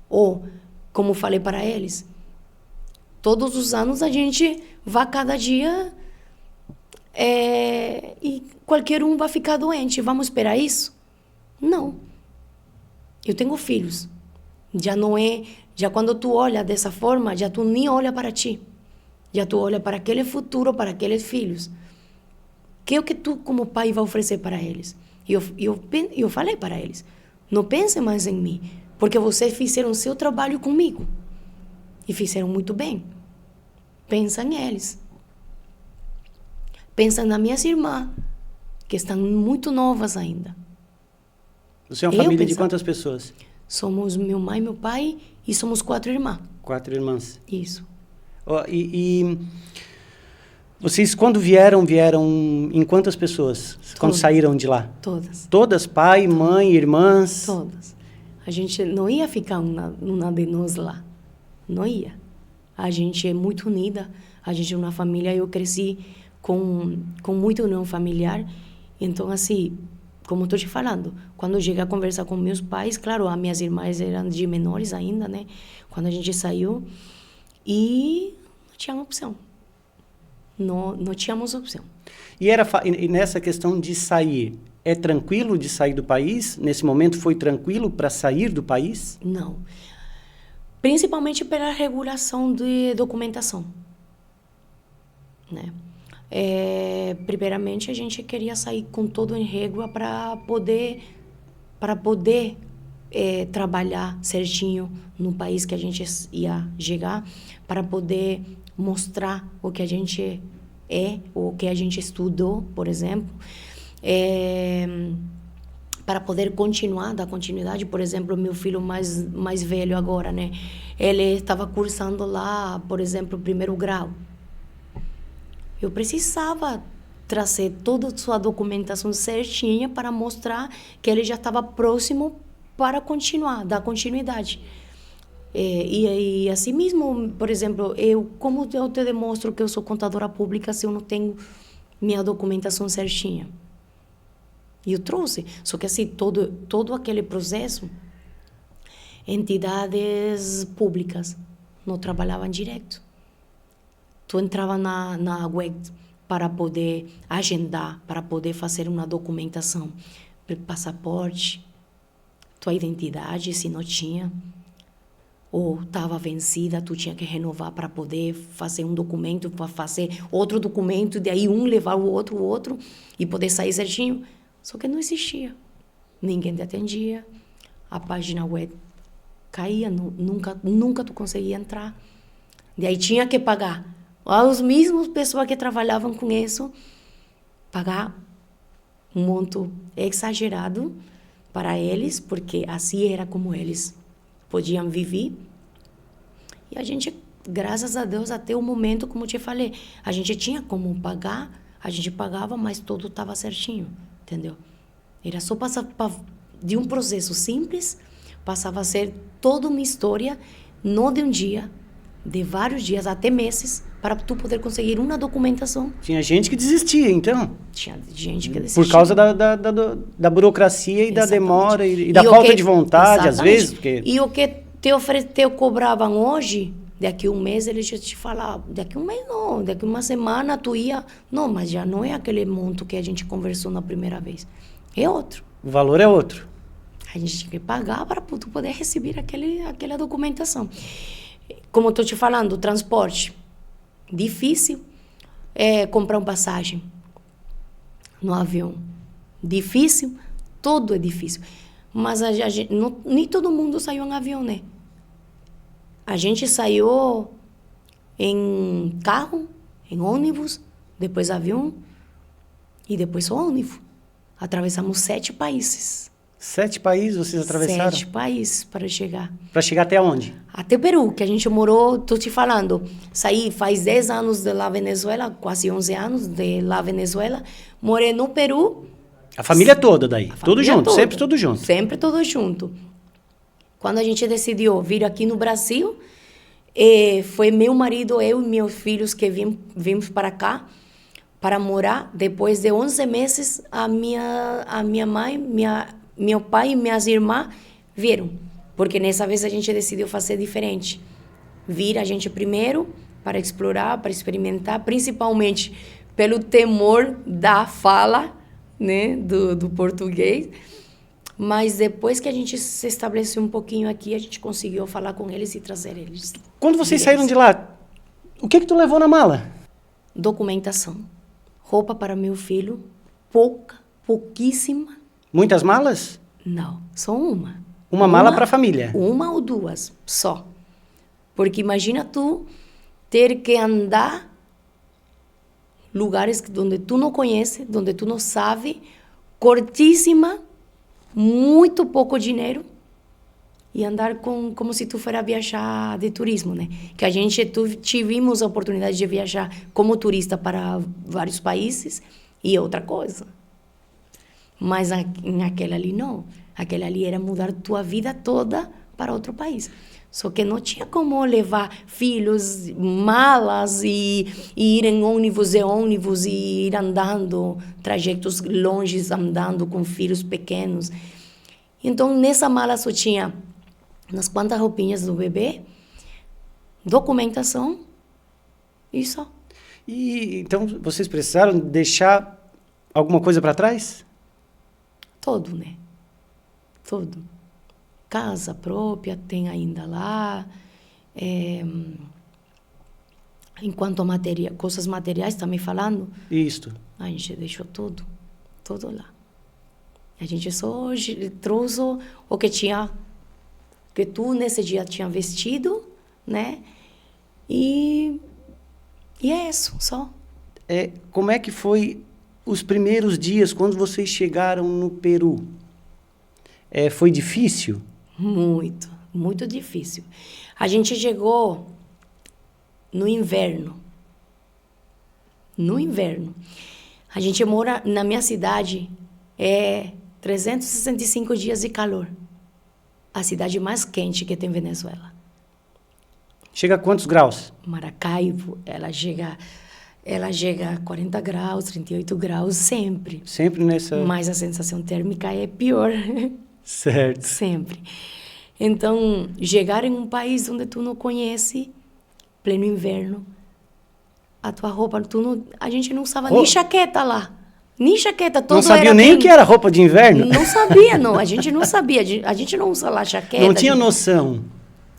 Ou, como falei para eles, todos os anos a gente vai cada dia e qualquer um vai ficar doente. Vamos esperar isso? Não. Eu tenho filhos. Já quando tu olha dessa forma, já tu nem olha para ti. Já tu olha para aquele futuro, para aqueles filhos. Que é o que tu, como pai, vai oferecer para eles? E eu falei para eles, não pense mais em mim, porque vocês fizeram o seu trabalho comigo. E fizeram muito bem. Pensa neles. Pensa nas minhas irmãs, que estão muito novas ainda. Você é uma família de quantas pessoas? Somos minha mãe, meu pai e somos 4 irmãs. 4 irmãs. Isso. E vocês, quando vieram em quantas pessoas? Todas. Quando saíram de lá? Todas. Todas? Pai, mãe, irmãs? Todas. A gente não ia ficar uma de nós lá. Não ia. A gente é muito unida. A gente é uma família. Eu cresci com muita união familiar. Então, assim, como estou te falando, quando eu cheguei a conversar com meus pais, claro, as minhas irmãs eram de menores ainda, né? Quando a gente saiu, e não tinha opção. Não tínhamos opção. E nessa questão de sair, é tranquilo de sair do país? Nesse momento foi tranquilo para sair do país? Não. Principalmente pela regulação de documentação, né? Primeiramente, a gente queria sair com todo em régua para poder trabalhar certinho no país que a gente ia chegar, para poder mostrar o que a gente o que a gente estudou, por exemplo, para poder dar continuidade. Por exemplo, meu filho mais velho agora, né? Ele estava cursando lá, por exemplo, o 1º grau. Eu precisava trazer toda a sua documentação certinha para mostrar que ele já estava próximo para dar continuidade. E assim mesmo, por exemplo, como eu te demonstro que eu sou contadora pública se eu não tenho minha documentação certinha? E eu trouxe. Só que assim, todo aquele processo, entidades públicas não trabalhavam direto. Tu entrava na web para poder agendar, para poder fazer uma documentação, passaporte, tua identidade, se não tinha, ou estava vencida, tu tinha que renovar para poder fazer um documento, para fazer outro documento, daí levar o outro, e poder sair certinho. Só que não existia. Ninguém te atendia, a página web caía, nunca tu conseguia entrar. Daí tinha que pagar. As mesmas pessoas que trabalhavam com isso, pagar um monto exagerado para eles, porque assim era como eles podiam viver. E a gente, graças a Deus, até o momento, como eu te falei, a gente tinha como pagar, a gente pagava, mas tudo estava certinho, entendeu? Era só passar de um processo simples, passava a ser toda uma história, não de um dia, de vários dias, até meses, para tu poder conseguir uma documentação. Tinha gente que desistia, então? Tinha gente que desistia. Por causa da burocracia e da demora e da falta de vontade, às vezes. Porque... E o que te cobravam hoje, daqui um mês eles já te falavam, daqui um mês não, daqui uma semana tu ia... Não, mas já não é aquele monto que a gente conversou na primeira vez. É outro. O valor é outro. A gente tinha que pagar para tu poder receber aquela documentação. Como estou te falando, o transporte, difícil. Comprar uma passagem no avião, difícil. Tudo é difícil. Mas a gente, não, nem todo mundo saiu em avião, né? A gente saiu em carro, em ônibus, depois avião e depois só ônibus. Atravessamos 7 países. 7 países vocês atravessaram? 7 países para chegar. Para chegar até onde? Até o Peru, que a gente morou, tô te falando. Saí faz 10 anos de lá Venezuela, quase 11 anos de lá Venezuela. Morei no Peru. A família toda daí? Tudo junto, toda. sempre tudo junto? Sempre tudo junto. Quando a gente decidiu vir aqui no Brasil, foi meu marido, eu e meus filhos que vimos para cá para morar. Depois de 11 meses, a minha mãe, meu pai e minhas irmãs vieram. Porque nessa vez a gente decidiu fazer diferente. Vir a gente primeiro para explorar, para experimentar, principalmente pelo temor da fala, né, do português. Mas depois que a gente se estabeleceu um pouquinho aqui, a gente conseguiu falar com eles e trazer eles. Quando vocês saíram de lá, o que tu levou na mala? Documentação. Roupa para meu filho. Pouquíssima. Muitas malas? Não, só uma. Uma mala para a família? Uma ou duas, só. Porque imagina tu ter que andar lugares onde tu não conhece, onde tu não sabe, curtíssima, muito pouco dinheiro, e andar como se tu fosse viajar de turismo, né? Que a gente tivemos a oportunidade de viajar como turista para vários países e outra coisa. Mas naquela ali não. Aquela ali era mudar tua vida toda para outro país. Só que não tinha como levar filhos, malas e ir em ônibus e ir andando, trajetos longes, andando com filhos pequenos. Então, nessa mala só tinha umas quantas roupinhas do bebê, documentação e só. E então, vocês precisaram deixar alguma coisa para trás? Todo, né? Todo. Casa própria tem ainda lá. Enquanto a coisas materiais, está me falando? Isto. A gente deixou tudo lá. A gente só trouxe o que tinha, que tu nesse dia tinha vestido, né? E é isso, só. Como é que foi os primeiros dias quando vocês chegaram no Peru? Foi difícil? Muito, muito difícil. A gente chegou no inverno. No inverno. A gente mora na minha cidade, 365 dias de calor. A cidade mais quente que tem Venezuela. Chega a quantos graus? Maracaibo, ela chega a 40 graus, 38 graus, sempre. Sempre nessa... Mas a sensação térmica é pior. Certo. Sempre. Então, chegar em um país onde tu não conhece, pleno inverno, a tua roupa, a gente não usava nem jaqueta lá. Nem jaqueta. Todo não sabia era nem bem... o que era roupa de inverno? Não sabia, não. A gente não sabia. A gente não usa lá jaqueta. Não tinha noção.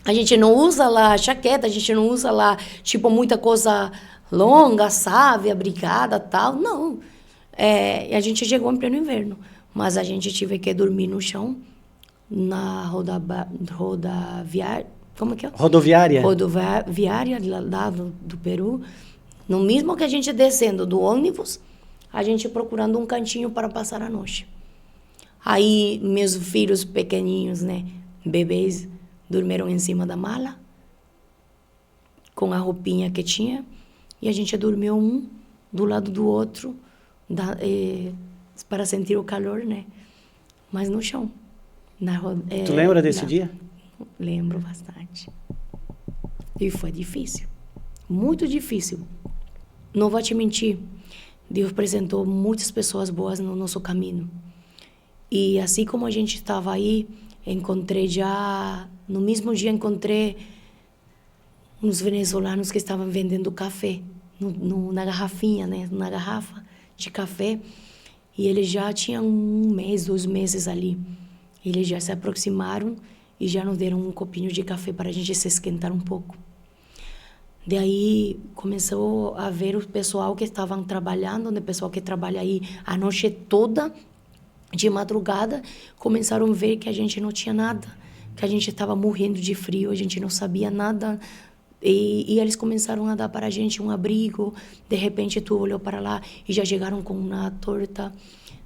A gente não usa lá jaqueta, a gente não usa lá, tipo, muita coisa longa, sabe, abrigada, tal. Não. A gente chegou em pleno inverno. Mas a gente teve que dormir no chão, na rodoviária. Como que é? Rodoviária. Rodoviária lá do Peru. No mesmo que a gente descendo do ônibus, a gente procurando um cantinho para passar a noite. Aí, meus filhos pequeninhos, né, bebês, dormiram em cima da mala, com a roupinha que tinha, e a gente dormiu um do lado do outro, para sentir o calor, né? Mas no chão. Tu lembra desse dia? Lembro bastante. E foi difícil. Muito difícil. Não vou te mentir. Deus apresentou muitas pessoas boas no nosso caminho. E assim como a gente estava aí, no mesmo dia encontrei uns venezuelanos que estavam vendendo café na garrafinha, né? Na garrafa de café. E eles já tinham 1 mês, 2 meses ali. Eles já se aproximaram e já nos deram um copinho de café para a gente se esquentar um pouco. Daí começou a ver o pessoal que estavam trabalhando, né? O pessoal que trabalha aí a noite toda, de madrugada, começaram a ver que a gente não tinha nada, que a gente estava morrendo de frio, a gente não sabia nada. E eles começaram a dar para a gente um abrigo. De repente, tu olhou para lá e já chegaram com uma torta.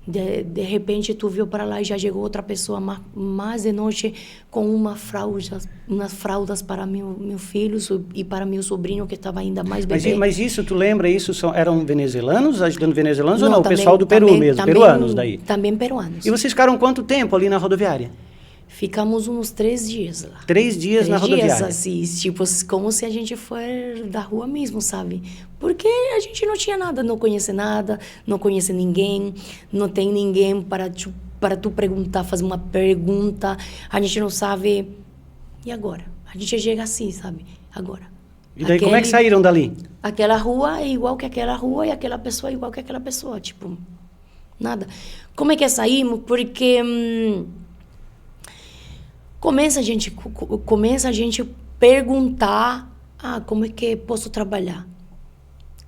De repente, tu viu para lá e já chegou outra pessoa mais de noite com umas fraldas para meu filho e para meu sobrinho, que estava ainda mais bebê. Mas isso, tu lembra, eram venezuelanos, ajudando venezuelanos, ou não? O também, pessoal do Peru mesmo, peruanos daí? Também peruanos. E vocês ficaram quanto tempo ali na rodoviária? Ficamos uns 3 dias lá. 3 dias na rodoviária? 3 dias, assim, tipo, como se a gente fosse da rua mesmo, sabe? Porque a gente não tinha nada, não conhece nada, não conhece ninguém, não tem ninguém para tu perguntar, fazer uma pergunta, a gente não sabe. E agora? A gente chega assim, sabe? Agora. E daí, como é que saíram dali? Aquela rua é igual que aquela rua e aquela pessoa é igual que aquela pessoa, tipo, nada. Como é que saímos? Porque... Começa a gente perguntar, como é que posso trabalhar?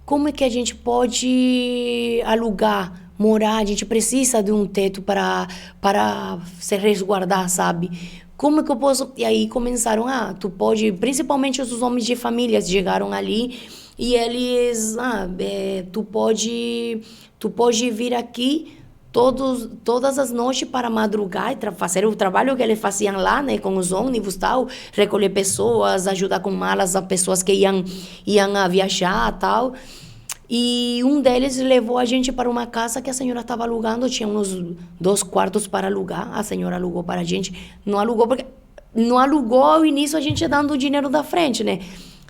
Como é que a gente pode alugar, morar? A gente precisa de um teto para se resguardar, sabe? Como é que eu posso... E aí começaram, tu pode... Principalmente os homens de famílias chegaram ali e eles, tu pode vir aqui todas as noites para madrugar e fazer o trabalho que eles faziam lá, né, com os ônibus, tal, recolher pessoas, ajudar com malas as pessoas que iam a viajar, tal. E um deles levou a gente para uma casa que a senhora estava alugando, tinha uns 2 quartos para alugar, a senhora alugou para a gente, não alugou ao início a gente dando o dinheiro da frente, né?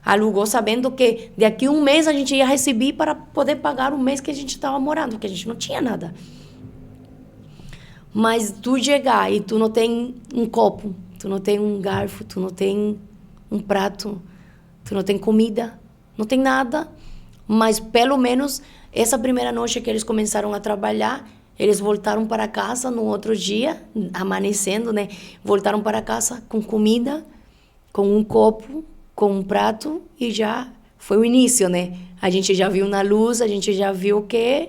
Alugou sabendo que daqui a 1 mês a gente ia receber para poder pagar o mês que a gente estava morando, porque a gente não tinha nada. Mas tu chegar e tu não tem um copo, tu não tem um garfo, tu não tem um prato, tu não tem comida, não tem nada. Mas pelo menos essa primeira noite que eles começaram a trabalhar, eles voltaram para casa no outro dia, amanhecendo, né? Voltaram para casa com comida, com um copo, com um prato e já foi o início, né? A gente já viu na luz, a gente já viu que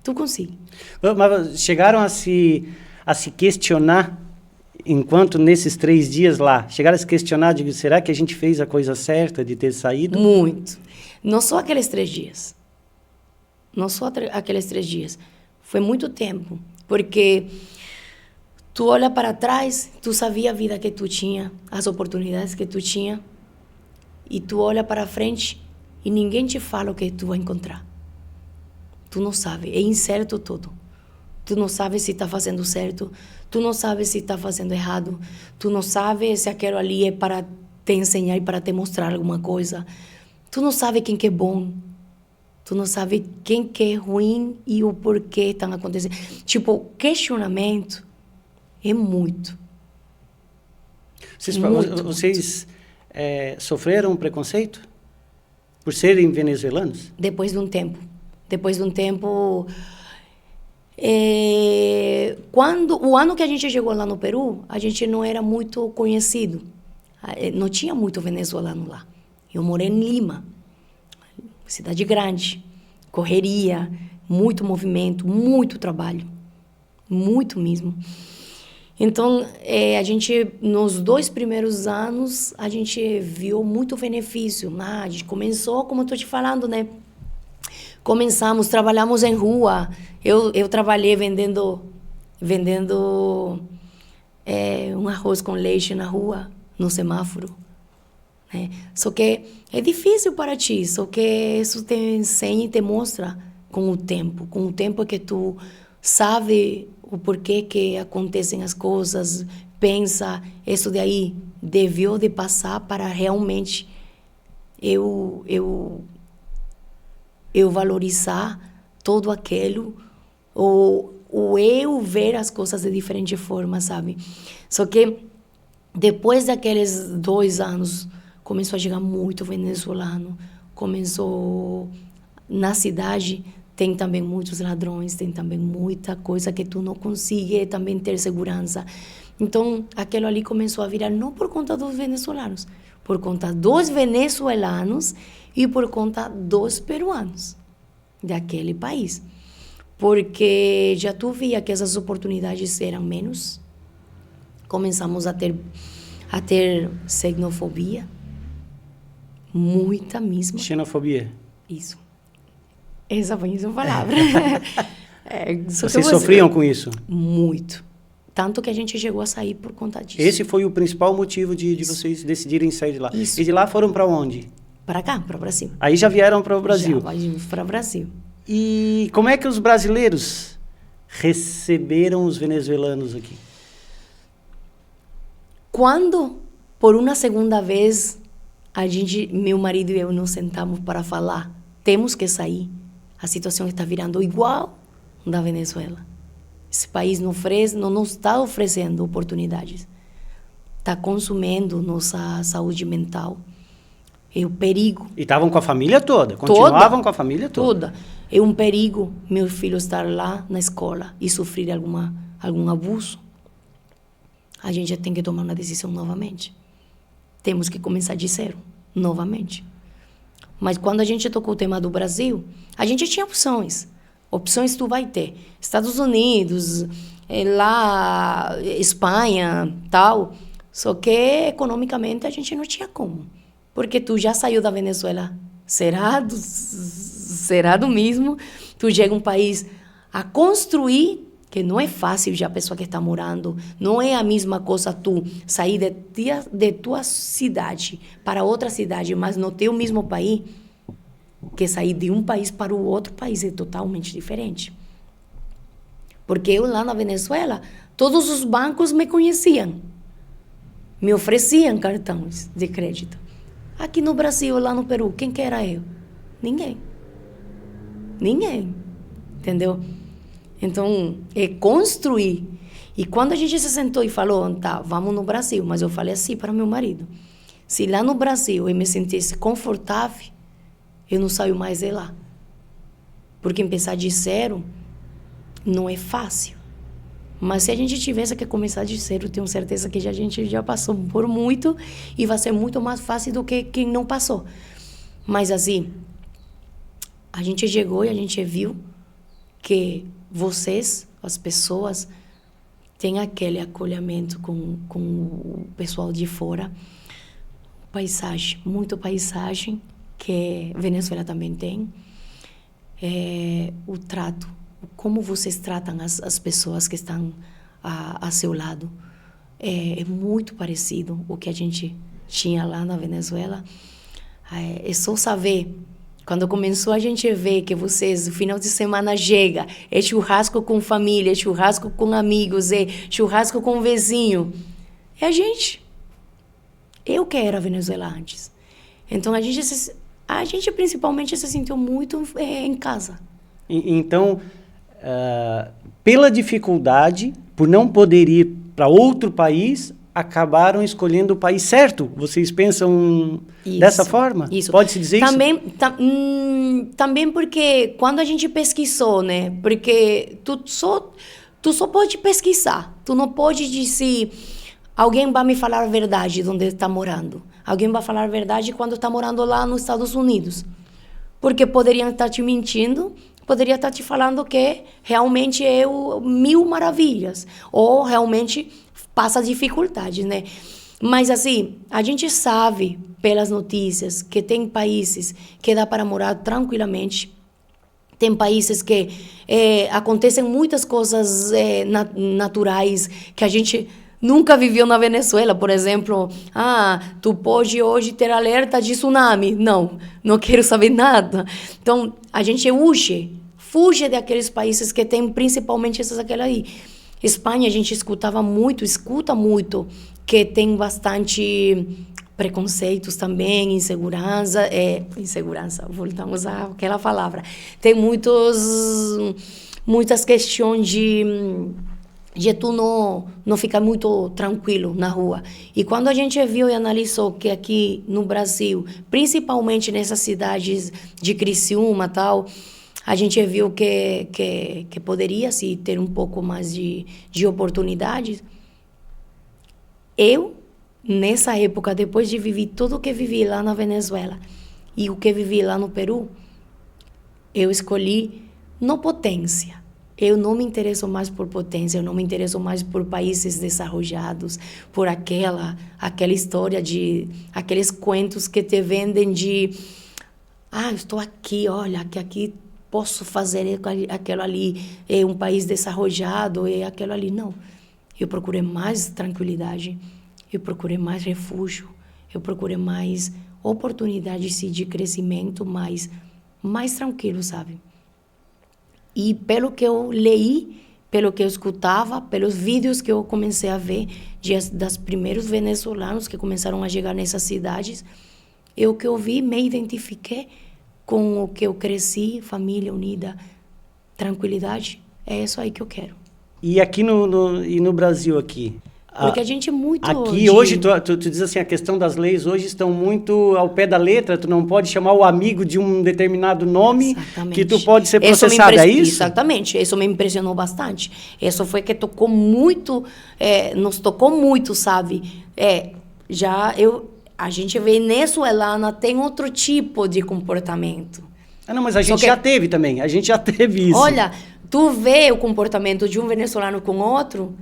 tu consegue. Mas chegaram a se questionar, enquanto nesses 3 dias lá, chegaram a se questionar, digo, será que a gente fez a coisa certa de ter saído? Muito. Não só aqueles 3 dias. Não só aqueles 3 dias. Foi muito tempo. Porque tu olha para trás, tu sabia a vida que tu tinha, as oportunidades que tu tinha, e tu olha para frente e ninguém te fala o que tu vai encontrar. Tu não sabe, é incerto tudo. Tu não sabe se está fazendo certo, tu não sabe se está fazendo errado, tu não sabe se aquilo ali é para te ensinar e para te mostrar alguma coisa. Tu não sabe quem que é bom, tu não sabe quem que é ruim e o porquê estão acontecendo. Tipo, questionamento é muito. Vocês sofreram preconceito por serem venezuelanos? Depois de um tempo, o ano que a gente chegou lá no Peru, a gente não era muito conhecido. Não tinha muito venezuelano lá. Eu morei em Lima, cidade grande, correria, muito movimento, muito trabalho, muito mesmo. Então, a gente, nos 2 primeiros anos, a gente viu muito benefício. A gente começou, como eu estou te falando, né? Trabalhamos em rua. Eu trabalhei vendendo um arroz com leite na rua, no semáforo. Né? Só que é difícil para ti, só que isso te ensina e te mostra com o tempo. Com o tempo que tu sabe o porquê que acontecem as coisas, pensa, isso daí deviou de passar para realmente eu valorizar todo aquilo, o eu ver as coisas de diferente forma, sabe? Só que depois daqueles 2 anos, começou a chegar muito venezuelano, começou na cidade, tem também muitos ladrões, tem também muita coisa que tu não consegue também ter segurança. Então, aquilo ali começou a virar não por conta dos venezuelanos, por conta dos venezuelanos e por conta dos peruanos daquele país. Porque já tu via que essas oportunidades eram menos, começamos a ter xenofobia, muita mesmo. Xenofobia? Isso. Essa foi a palavra. Vocês sofriam com isso? Muito. Tanto que a gente chegou a sair por conta disso. Esse foi o principal motivo de vocês decidirem sair de lá. Isso. E de lá foram para onde? Para cá, para o Brasil. Aí já vieram para o Brasil. Já vimos para o Brasil. E como é que os brasileiros receberam os venezuelanos aqui? Quando, por uma segunda vez, meu marido e eu nos sentamos para falar, temos que sair, a situação está virando igual da Venezuela. Esse país não nos está oferecendo oportunidades. Está consumindo nossa saúde mental. É um perigo. E estavam com a família toda? Continuavam com a família toda? Toda. É um perigo meu filho estar lá na escola e sofrer algum abuso. A gente tem que tomar uma decisão novamente. Temos que começar de zero, novamente. Mas quando a gente tocou o tema do Brasil, a gente tinha opções. Opções tu vai ter. Estados Unidos, lá, Espanha, tal. Só que economicamente a gente não tinha como. Porque tu já saiu da Venezuela cerado mesmo. Tu chega a um país a construir, que não é fácil já a pessoa que está morando. Não é a mesma coisa tu sair de tua cidade para outra cidade, mas no teu mesmo país, que sair de um país para o outro país é totalmente diferente. Porque eu lá na Venezuela, todos os bancos me conheciam. Me ofereciam cartões de crédito. Aqui no Brasil, lá no Peru, quem que era eu? Ninguém. Entendeu? Então, é construir. E quando a gente se sentou e falou, tá, vamos no Brasil. Mas eu falei assim para meu marido. Se lá no Brasil eu me sentisse confortável, eu não saio mais de lá. Porque empezar de zero não é fácil. Mas se a gente tivesse que começar de zero, tenho certeza que a gente já passou por muito e vai ser muito mais fácil do que quem não passou. Mas assim, a gente chegou e a gente viu que vocês, as pessoas, têm aquele acolhimento com o pessoal de fora. Paisagem, muito paisagem, que Venezuela também tem. O trato, como vocês tratam as pessoas que estão a seu lado. É muito parecido o que a gente tinha lá na Venezuela. É só saber, quando começou a gente ver que vocês, no final de semana, chega, é churrasco com família, é churrasco com amigos, é churrasco com vizinho. É a gente. Eu que era Venezuela antes. Então, a gente principalmente se sentiu muito em casa. Então, pela dificuldade, por não poder ir para outro país, acabaram escolhendo o país certo. Vocês pensam dessa forma? Isso. Pode-se dizer também, isso? Também porque quando a gente pesquisou, né? Porque tu só pode pesquisar. Tu não pode dizer... Alguém vai me falar a verdade de onde está morando. Alguém vai falar a verdade quando está morando lá nos Estados Unidos. Porque poderiam estar te mentindo, poderia estar te falando que realmente é mil maravilhas. Ou realmente passa dificuldades, né? Mas assim, a gente sabe pelas notícias que tem países que dá para morar tranquilamente. Tem países que acontecem muitas coisas naturais que a gente... nunca viveu na Venezuela, por exemplo. Tu pode hoje ter alerta de tsunami. Não quero saber nada. Então, a gente fuge daqueles países que tem principalmente aquela aí. Espanha, a gente escuta muito, que tem bastante preconceitos também, insegurança, voltamos àquela palavra. Tem muitas questões de tu não ficar muito tranquilo na rua. E quando a gente viu e analisou que aqui no Brasil, principalmente nessas cidades de Criciúma e tal, a gente viu que poderia se ter um pouco mais de oportunidades. Eu, nessa época, depois de viver tudo o que vivi lá na Venezuela e o que vivi lá no Peru, eu escolhi não potência. Eu não me interesso mais por potência, eu não me interesso mais por países desenvolvidos, por aquela história de aqueles contos que te vendem de estou aqui, olha, que aqui posso fazer aquilo ali, é um país desenvolvido, é aquilo ali. Não. Eu procurei mais tranquilidade, eu procurei mais refúgio, eu procurei mais oportunidades de crescimento mais tranquilo, sabe? E pelo que eu leí, pelo que eu escutava, pelos vídeos que eu comecei a ver das primeiros venezuelanos que começaram a chegar nessas cidades, eu que eu vi, me identifiquei com o que eu cresci, família unida, tranquilidade. É isso aí que eu quero. E aqui no Brasil aqui? Porque a gente é muito... Aqui hoje, tu diz assim, a questão das leis hoje estão muito ao pé da letra, tu não pode chamar o amigo de um determinado nome. Exatamente. Que tu pode ser processado, é isso? Exatamente, isso me impressionou bastante. Isso foi que tocou muito, nos tocou muito, sabe? A gente venezuelana tem outro tipo de comportamento. Não, mas a gente já teve também, a gente já teve isso. Olha, tu vê o comportamento de um venezuelano com outro...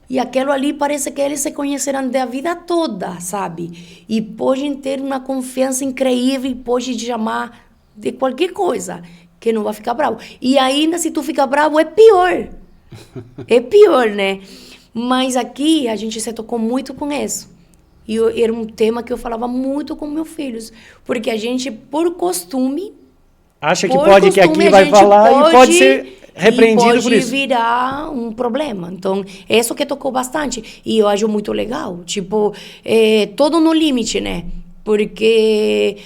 E aquilo ali parece que eles se conheceram da vida toda, sabe? E podem ter uma confiança incrível e podem chamar de qualquer coisa, que não vai ficar bravo. E ainda se tu fica bravo, é pior. É pior, né? Mas aqui a gente se tocou muito com isso. E era um tema que eu falava muito com meus filhos. Porque a gente, por costume... Acha que pode, que aqui vai falar e pode ser... repreendido por isso. Pode virar um problema. Então, isso que tocou bastante. E eu acho muito legal. Tipo, todo no limite, né? Porque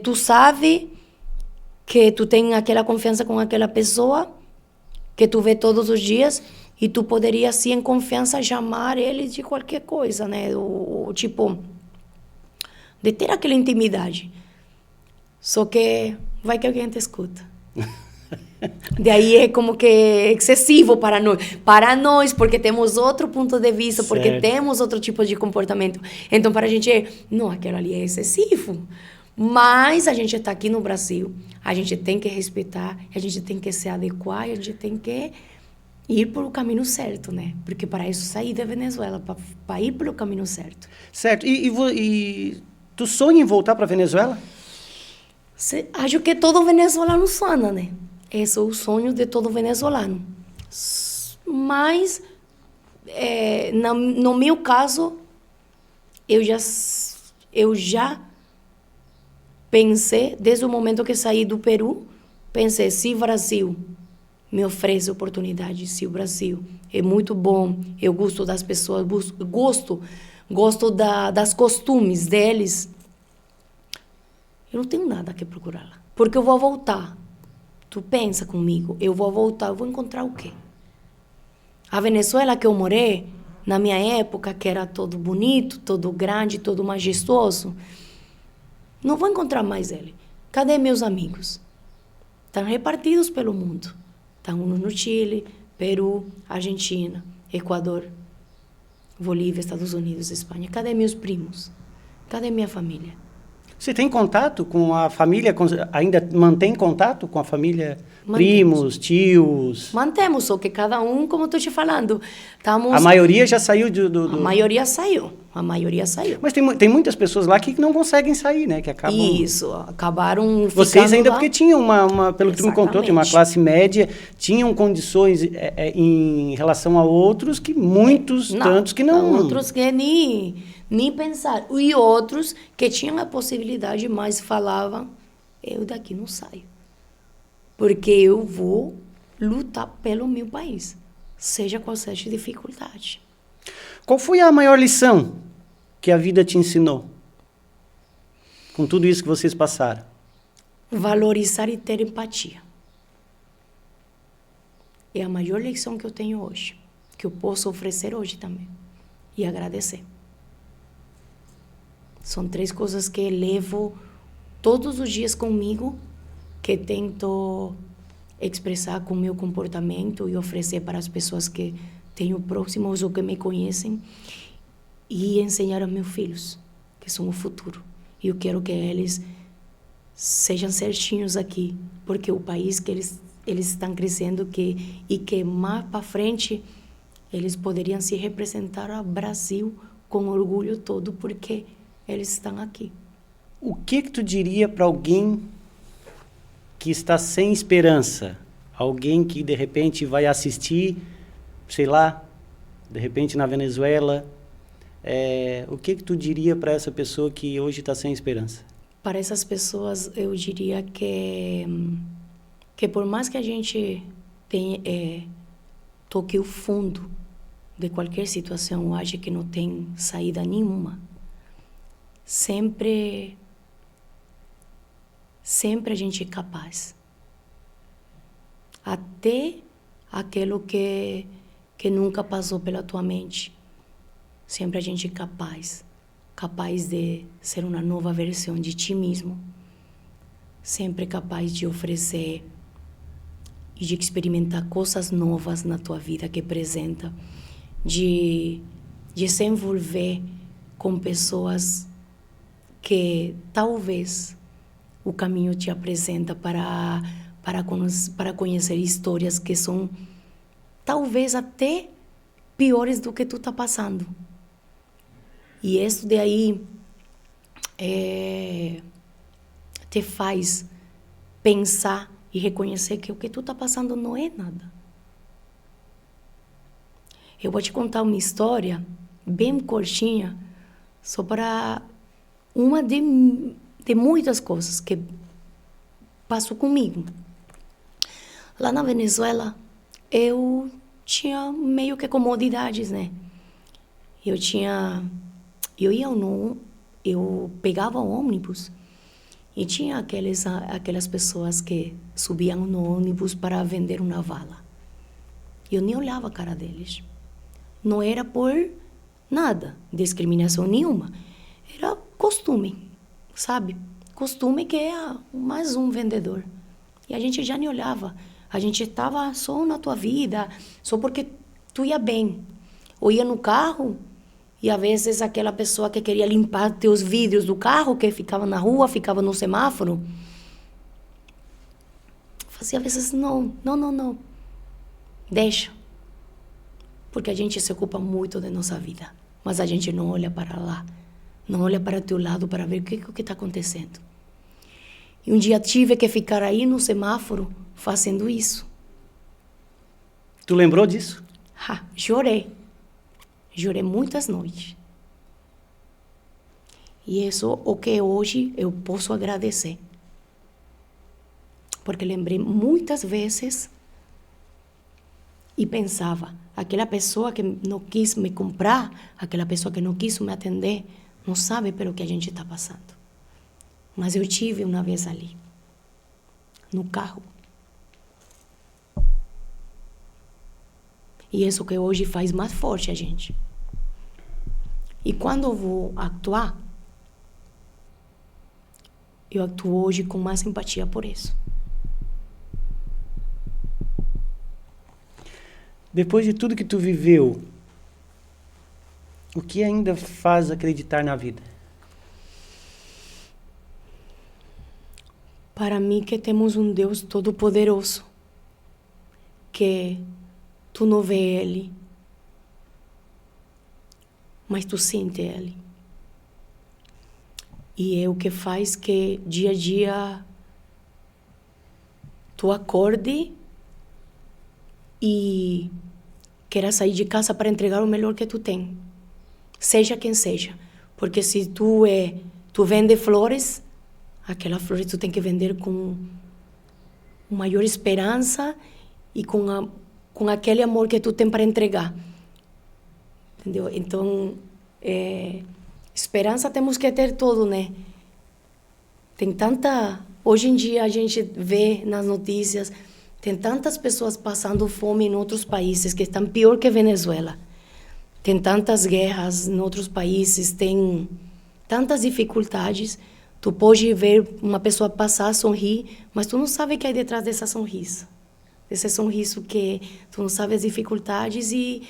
tu sabe que tu tem aquela confiança com aquela pessoa que tu vê todos os dias e tu poderia, assim, em confiança, chamar ele de qualquer coisa, né? Tipo, de ter aquela intimidade. Só que vai que alguém te escuta. Daí é como que excessivo para nós, porque temos outro ponto de vista, certo. Porque temos outro tipo de comportamento. Então, para a gente, não, aquilo ali é excessivo. Mas a gente está aqui no Brasil, a gente tem que respeitar, a gente tem que se adequar, a gente tem que ir pelo caminho certo, né? Porque para isso sair da Venezuela, para ir pelo caminho certo. Certo. E tu sonha em voltar para a Venezuela? Acho que todo venezuelano sonha, né? Esse é o sonho de todo venezuelano. Mas, no meu caso, eu já pensei, desde o momento que saí do Peru, pensei, se o Brasil me oferece oportunidade, se o Brasil é muito bom, eu gosto das pessoas, gosto das costumes deles, eu não tenho nada que procurar lá. Porque eu vou voltar. Tu pensa comigo, eu vou voltar, eu vou encontrar o quê? A Venezuela que eu morei, na minha época, que era todo bonito, todo grande, todo majestoso, não vou encontrar mais ele. Cadê meus amigos? Estão repartidos pelo mundo. Estão uns no Chile, Peru, Argentina, Equador, Bolívia, Estados Unidos, Espanha. Cadê meus primos? Cadê minha família? Você tem contato com a família? Ainda mantém contato com a família? Mantemos. Primos, tios? Mantemos, só que cada um, como estou te falando, estamos... A maioria já saiu A maioria saiu. Mas tem muitas pessoas lá que não conseguem sair, né? Que acabam... Isso, acabaram ficando Vocês ainda lá. Porque tinham pelo que tu me contou, tinha uma classe média, tinham condições em relação a outros que muitos, tantos que não... Outros que nem pensar. E outros que tinham a possibilidade, mas falavam, eu daqui não saio. Porque eu vou lutar pelo meu país, seja qual seja a dificuldade. Qual foi a maior lição que a vida te ensinou? Com tudo isso que vocês passaram. Valorizar e ter empatia. é a maior lição que eu tenho hoje, que eu posso oferecer hoje também, e agradecer. São 3 coisas que levo todos os dias comigo, que tento expressar com o meu comportamento e oferecer para as pessoas que tenho próximos ou que me conhecem, e ensinar aos meus filhos, que são o futuro. E eu quero que eles sejam certinhos aqui, porque o país que eles estão crescendo e que mais para frente eles poderiam se representar ao Brasil com orgulho todo, porque eles estão aqui. O que tu diria para alguém que está sem esperança? Alguém que de repente vai assistir, sei lá, de repente na Venezuela. O que tu diria para essa pessoa que hoje está sem esperança? Para essas pessoas, eu diria que por mais que a gente toque o fundo de qualquer situação, ache que não tem saída nenhuma, sempre a gente é capaz. Até aquilo que nunca passou pela tua mente. Sempre a gente é capaz de ser uma nova versão de ti mesmo, sempre capaz de oferecer e de experimentar coisas novas na tua vida que apresenta, de se envolver com pessoas que talvez o caminho te apresenta para conhecer histórias que são talvez até piores do que tu está passando. E isso daí te faz pensar e reconhecer que o que tu está passando não é nada. Eu vou te contar uma história bem curtinha, só para uma de muitas coisas que passou comigo. Lá na Venezuela, eu tinha meio que comodidades, né? Eu pegava o ônibus e tinha aquelas pessoas que subiam no ônibus para vender uma vala. Eu nem olhava a cara deles. Não era por nada, discriminação nenhuma. Era costume, sabe? Costume que é mais um vendedor. E a gente já nem olhava. A gente estava só na tua vida, só porque tu ia bem. Ou ia no carro, e às vezes aquela pessoa que queria limpar teus vidros do carro, que ficava na rua, ficava no semáforo, fazia às vezes, não. Deixa. Porque a gente se ocupa muito da nossa vida, mas a gente não olha para lá, não olha para teu lado para ver o que está acontecendo. E um dia tive que ficar aí no semáforo fazendo isso. Tu lembrou disso? Chorei. Chorei muitas noites. E isso é o que hoje eu posso agradecer. Porque lembrei muitas vezes e pensava, aquela pessoa que não quis me comprar, aquela pessoa que não quis me atender, não sabe pelo que a gente está passando. Mas eu tive uma vez ali, no carro. E isso que hoje faz mais forte a gente. E quando eu vou atuar, eu atuo hoje com mais simpatia por isso. Depois de tudo que tu viveu, o que ainda faz acreditar na vida? Para mim que temos um Deus todo-poderoso, que tu não vê Ele, mas tu sente Ele. E é o que faz que dia a dia tu acorde e queira sair de casa para entregar o melhor que tu tem, seja quem seja. Porque se tu vende flores, aquela flor tu tem que vender com maior esperança e com aquele amor que tu tem para entregar. Entendeu? Então, esperança temos que ter todo, né? Tem tanta... Hoje em dia a gente vê nas notícias Tem tantas pessoas passando fome em outros países que estão pior que Venezuela. Tem tantas guerras em outros países, tem tantas dificuldades. Tu pode ver uma pessoa passar, sorrir, mas tu não sabe o que é detrás dessa sorriso. Esse sorriso que tu não sabe as dificuldades e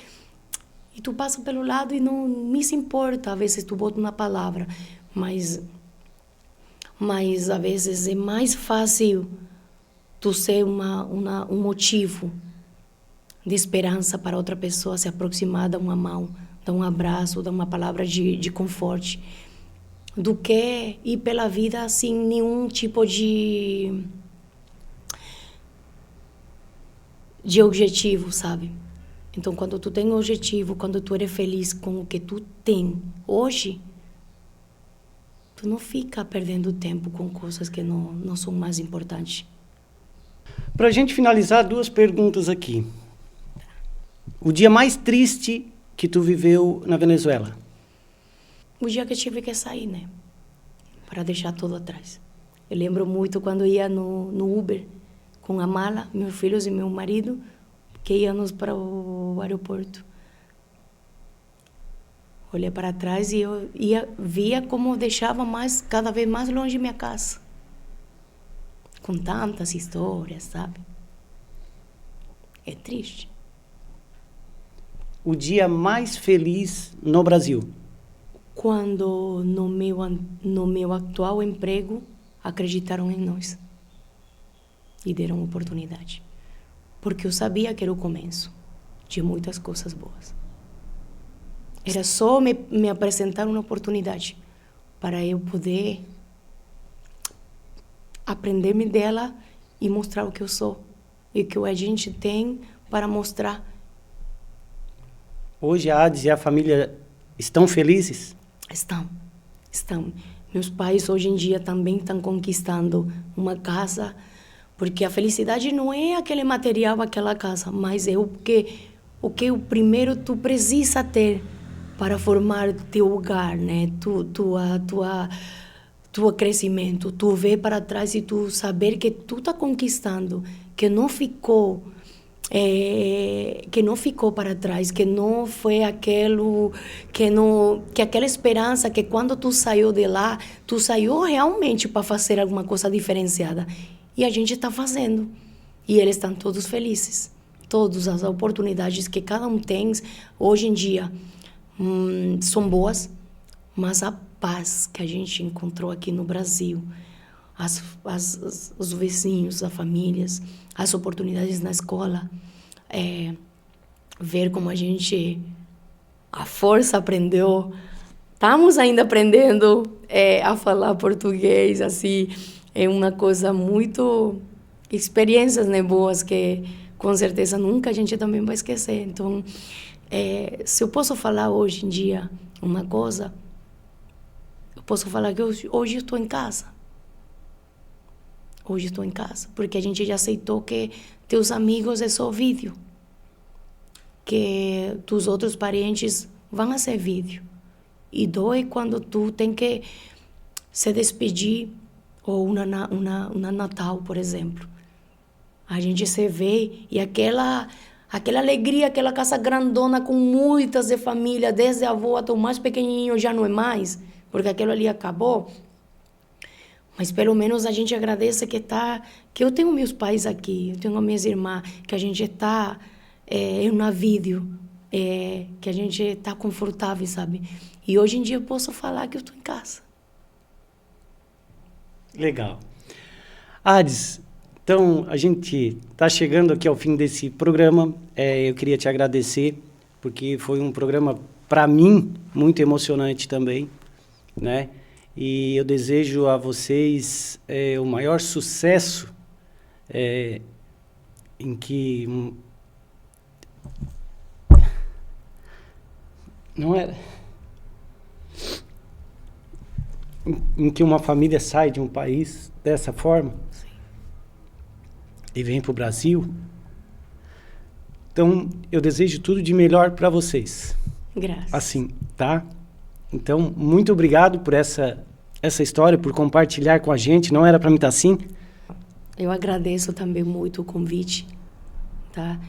tu passa pelo lado e não me se importa. Às vezes tu bota uma palavra, mas às vezes é mais fácil tu ser um motivo de esperança para outra pessoa se aproximar, dar uma mão, dar um abraço, dar uma palavra de conforto, do que ir pela vida sem nenhum tipo de objetivo, sabe? Então, quando tu tem um objetivo, quando tu eres feliz com o que tu tem hoje, tu não fica perdendo tempo com coisas que não são mais importantes. Para a gente finalizar, 2 perguntas aqui. O dia mais triste que tu viveu na Venezuela? O dia que eu tive que sair, né? Para deixar tudo atrás. Eu lembro muito quando ia no Uber, com a mala, meus filhos e meu marido, que íamos para o aeroporto. Olhei para trás e eu via como deixava cada vez mais longe minha casa. Com tantas histórias, sabe? É triste. O dia mais feliz no Brasil? Quando no meu atual emprego acreditaram em nós e deram oportunidade. Porque eu sabia que era o começo de muitas coisas boas. Era só me apresentar uma oportunidade para eu poder aprender-me dela e mostrar o que eu sou e o que a gente tem para mostrar. Hoje a Ades e a família estão felizes? Estão. Meus pais hoje em dia também estão conquistando uma casa, porque a felicidade não é aquele material, aquela casa, mas é o que o primeiro tu precisa ter para formar teu lugar, né? Tua crescimento, tu ver para trás e tu saber que tu tá conquistando, que não ficou para trás, que não foi que aquela esperança que quando tu saiu de lá, tu saiu realmente para fazer alguma coisa diferenciada. E a gente está fazendo. E eles estão todos felizes. Todas as oportunidades que cada um tem hoje em dia são boas, mas a paz que a gente encontrou aqui no Brasil, os vizinhos, as famílias, as oportunidades na escola, ver como a força aprendeu. Estamos ainda aprendendo a falar português, assim, é uma coisa muito... experiências, né, boas que com certeza nunca a gente também vai esquecer. Então, se eu posso falar hoje em dia uma coisa, eu posso falar que hoje eu estou em casa. Hoje estou em casa, porque a gente já aceitou que teus amigos é só vídeo, que dos outros parentes vão a ser vídeo. E dói quando tu tem que se despedir, ou uma Natal, por exemplo. A gente se vê e aquela alegria, aquela casa grandona com muitas de família, desde a avó até o mais pequenininho, já não é mais, porque aquilo ali acabou. Mas pelo menos a gente agradece que eu tenho meus pais aqui, eu tenho minhas irmãs, que a gente está em um vídeo, que a gente está confortável, sabe? E hoje em dia eu posso falar que eu estou em casa. Legal. Ades, então a gente está chegando aqui ao fim desse programa. Eu queria te agradecer, porque foi um programa, para mim, muito emocionante também, né? E eu desejo a vocês o maior sucesso em que... Não era... Em que uma família sai de um país dessa forma. Sim. E vem para o Brasil. Então, eu desejo tudo de melhor para vocês. Graças. Assim, tá? Então, muito obrigado por essa história, por compartilhar com a gente. Não era para mim estar assim. Eu agradeço também muito o convite, tá?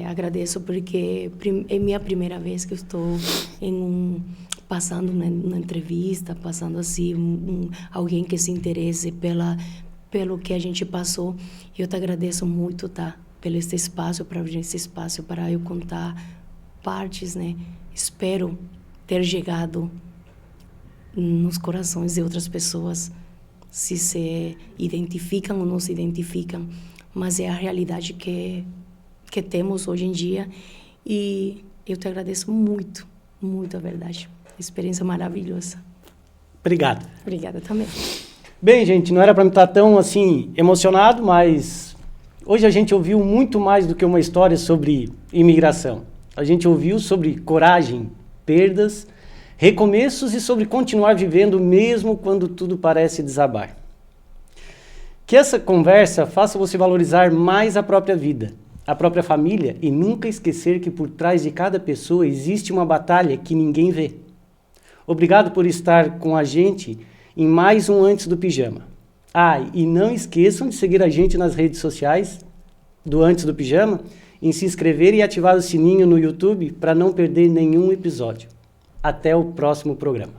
Agradeço porque é minha primeira vez que eu estou passando uma entrevista, passando assim alguém que se interesse pelo que a gente passou. Eu te agradeço muito, tá? Pelo esse espaço, para abrir esse espaço para eu contar partes, né? Espero ter chegado nos corações de outras pessoas, se identificam ou não se identificam, mas é a realidade que temos hoje em dia, e eu te agradeço muito, muito, a verdade. Experiência maravilhosa. Obrigado. Obrigada também. Bem, gente, não era para me estar tão assim emocionado, mas hoje a gente ouviu muito mais do que uma história sobre imigração. A gente ouviu sobre coragem, perdas, recomeços e sobre continuar vivendo mesmo quando tudo parece desabar. Que essa conversa faça você valorizar mais a própria vida, a própria família, e nunca esquecer que por trás de cada pessoa existe uma batalha que ninguém vê. Obrigado por estar com a gente em mais um Antes do Pijama. E não esqueçam de seguir a gente nas redes sociais do Antes do Pijama, em se inscrever e ativar o sininho no YouTube para não perder nenhum episódio. Até o próximo programa.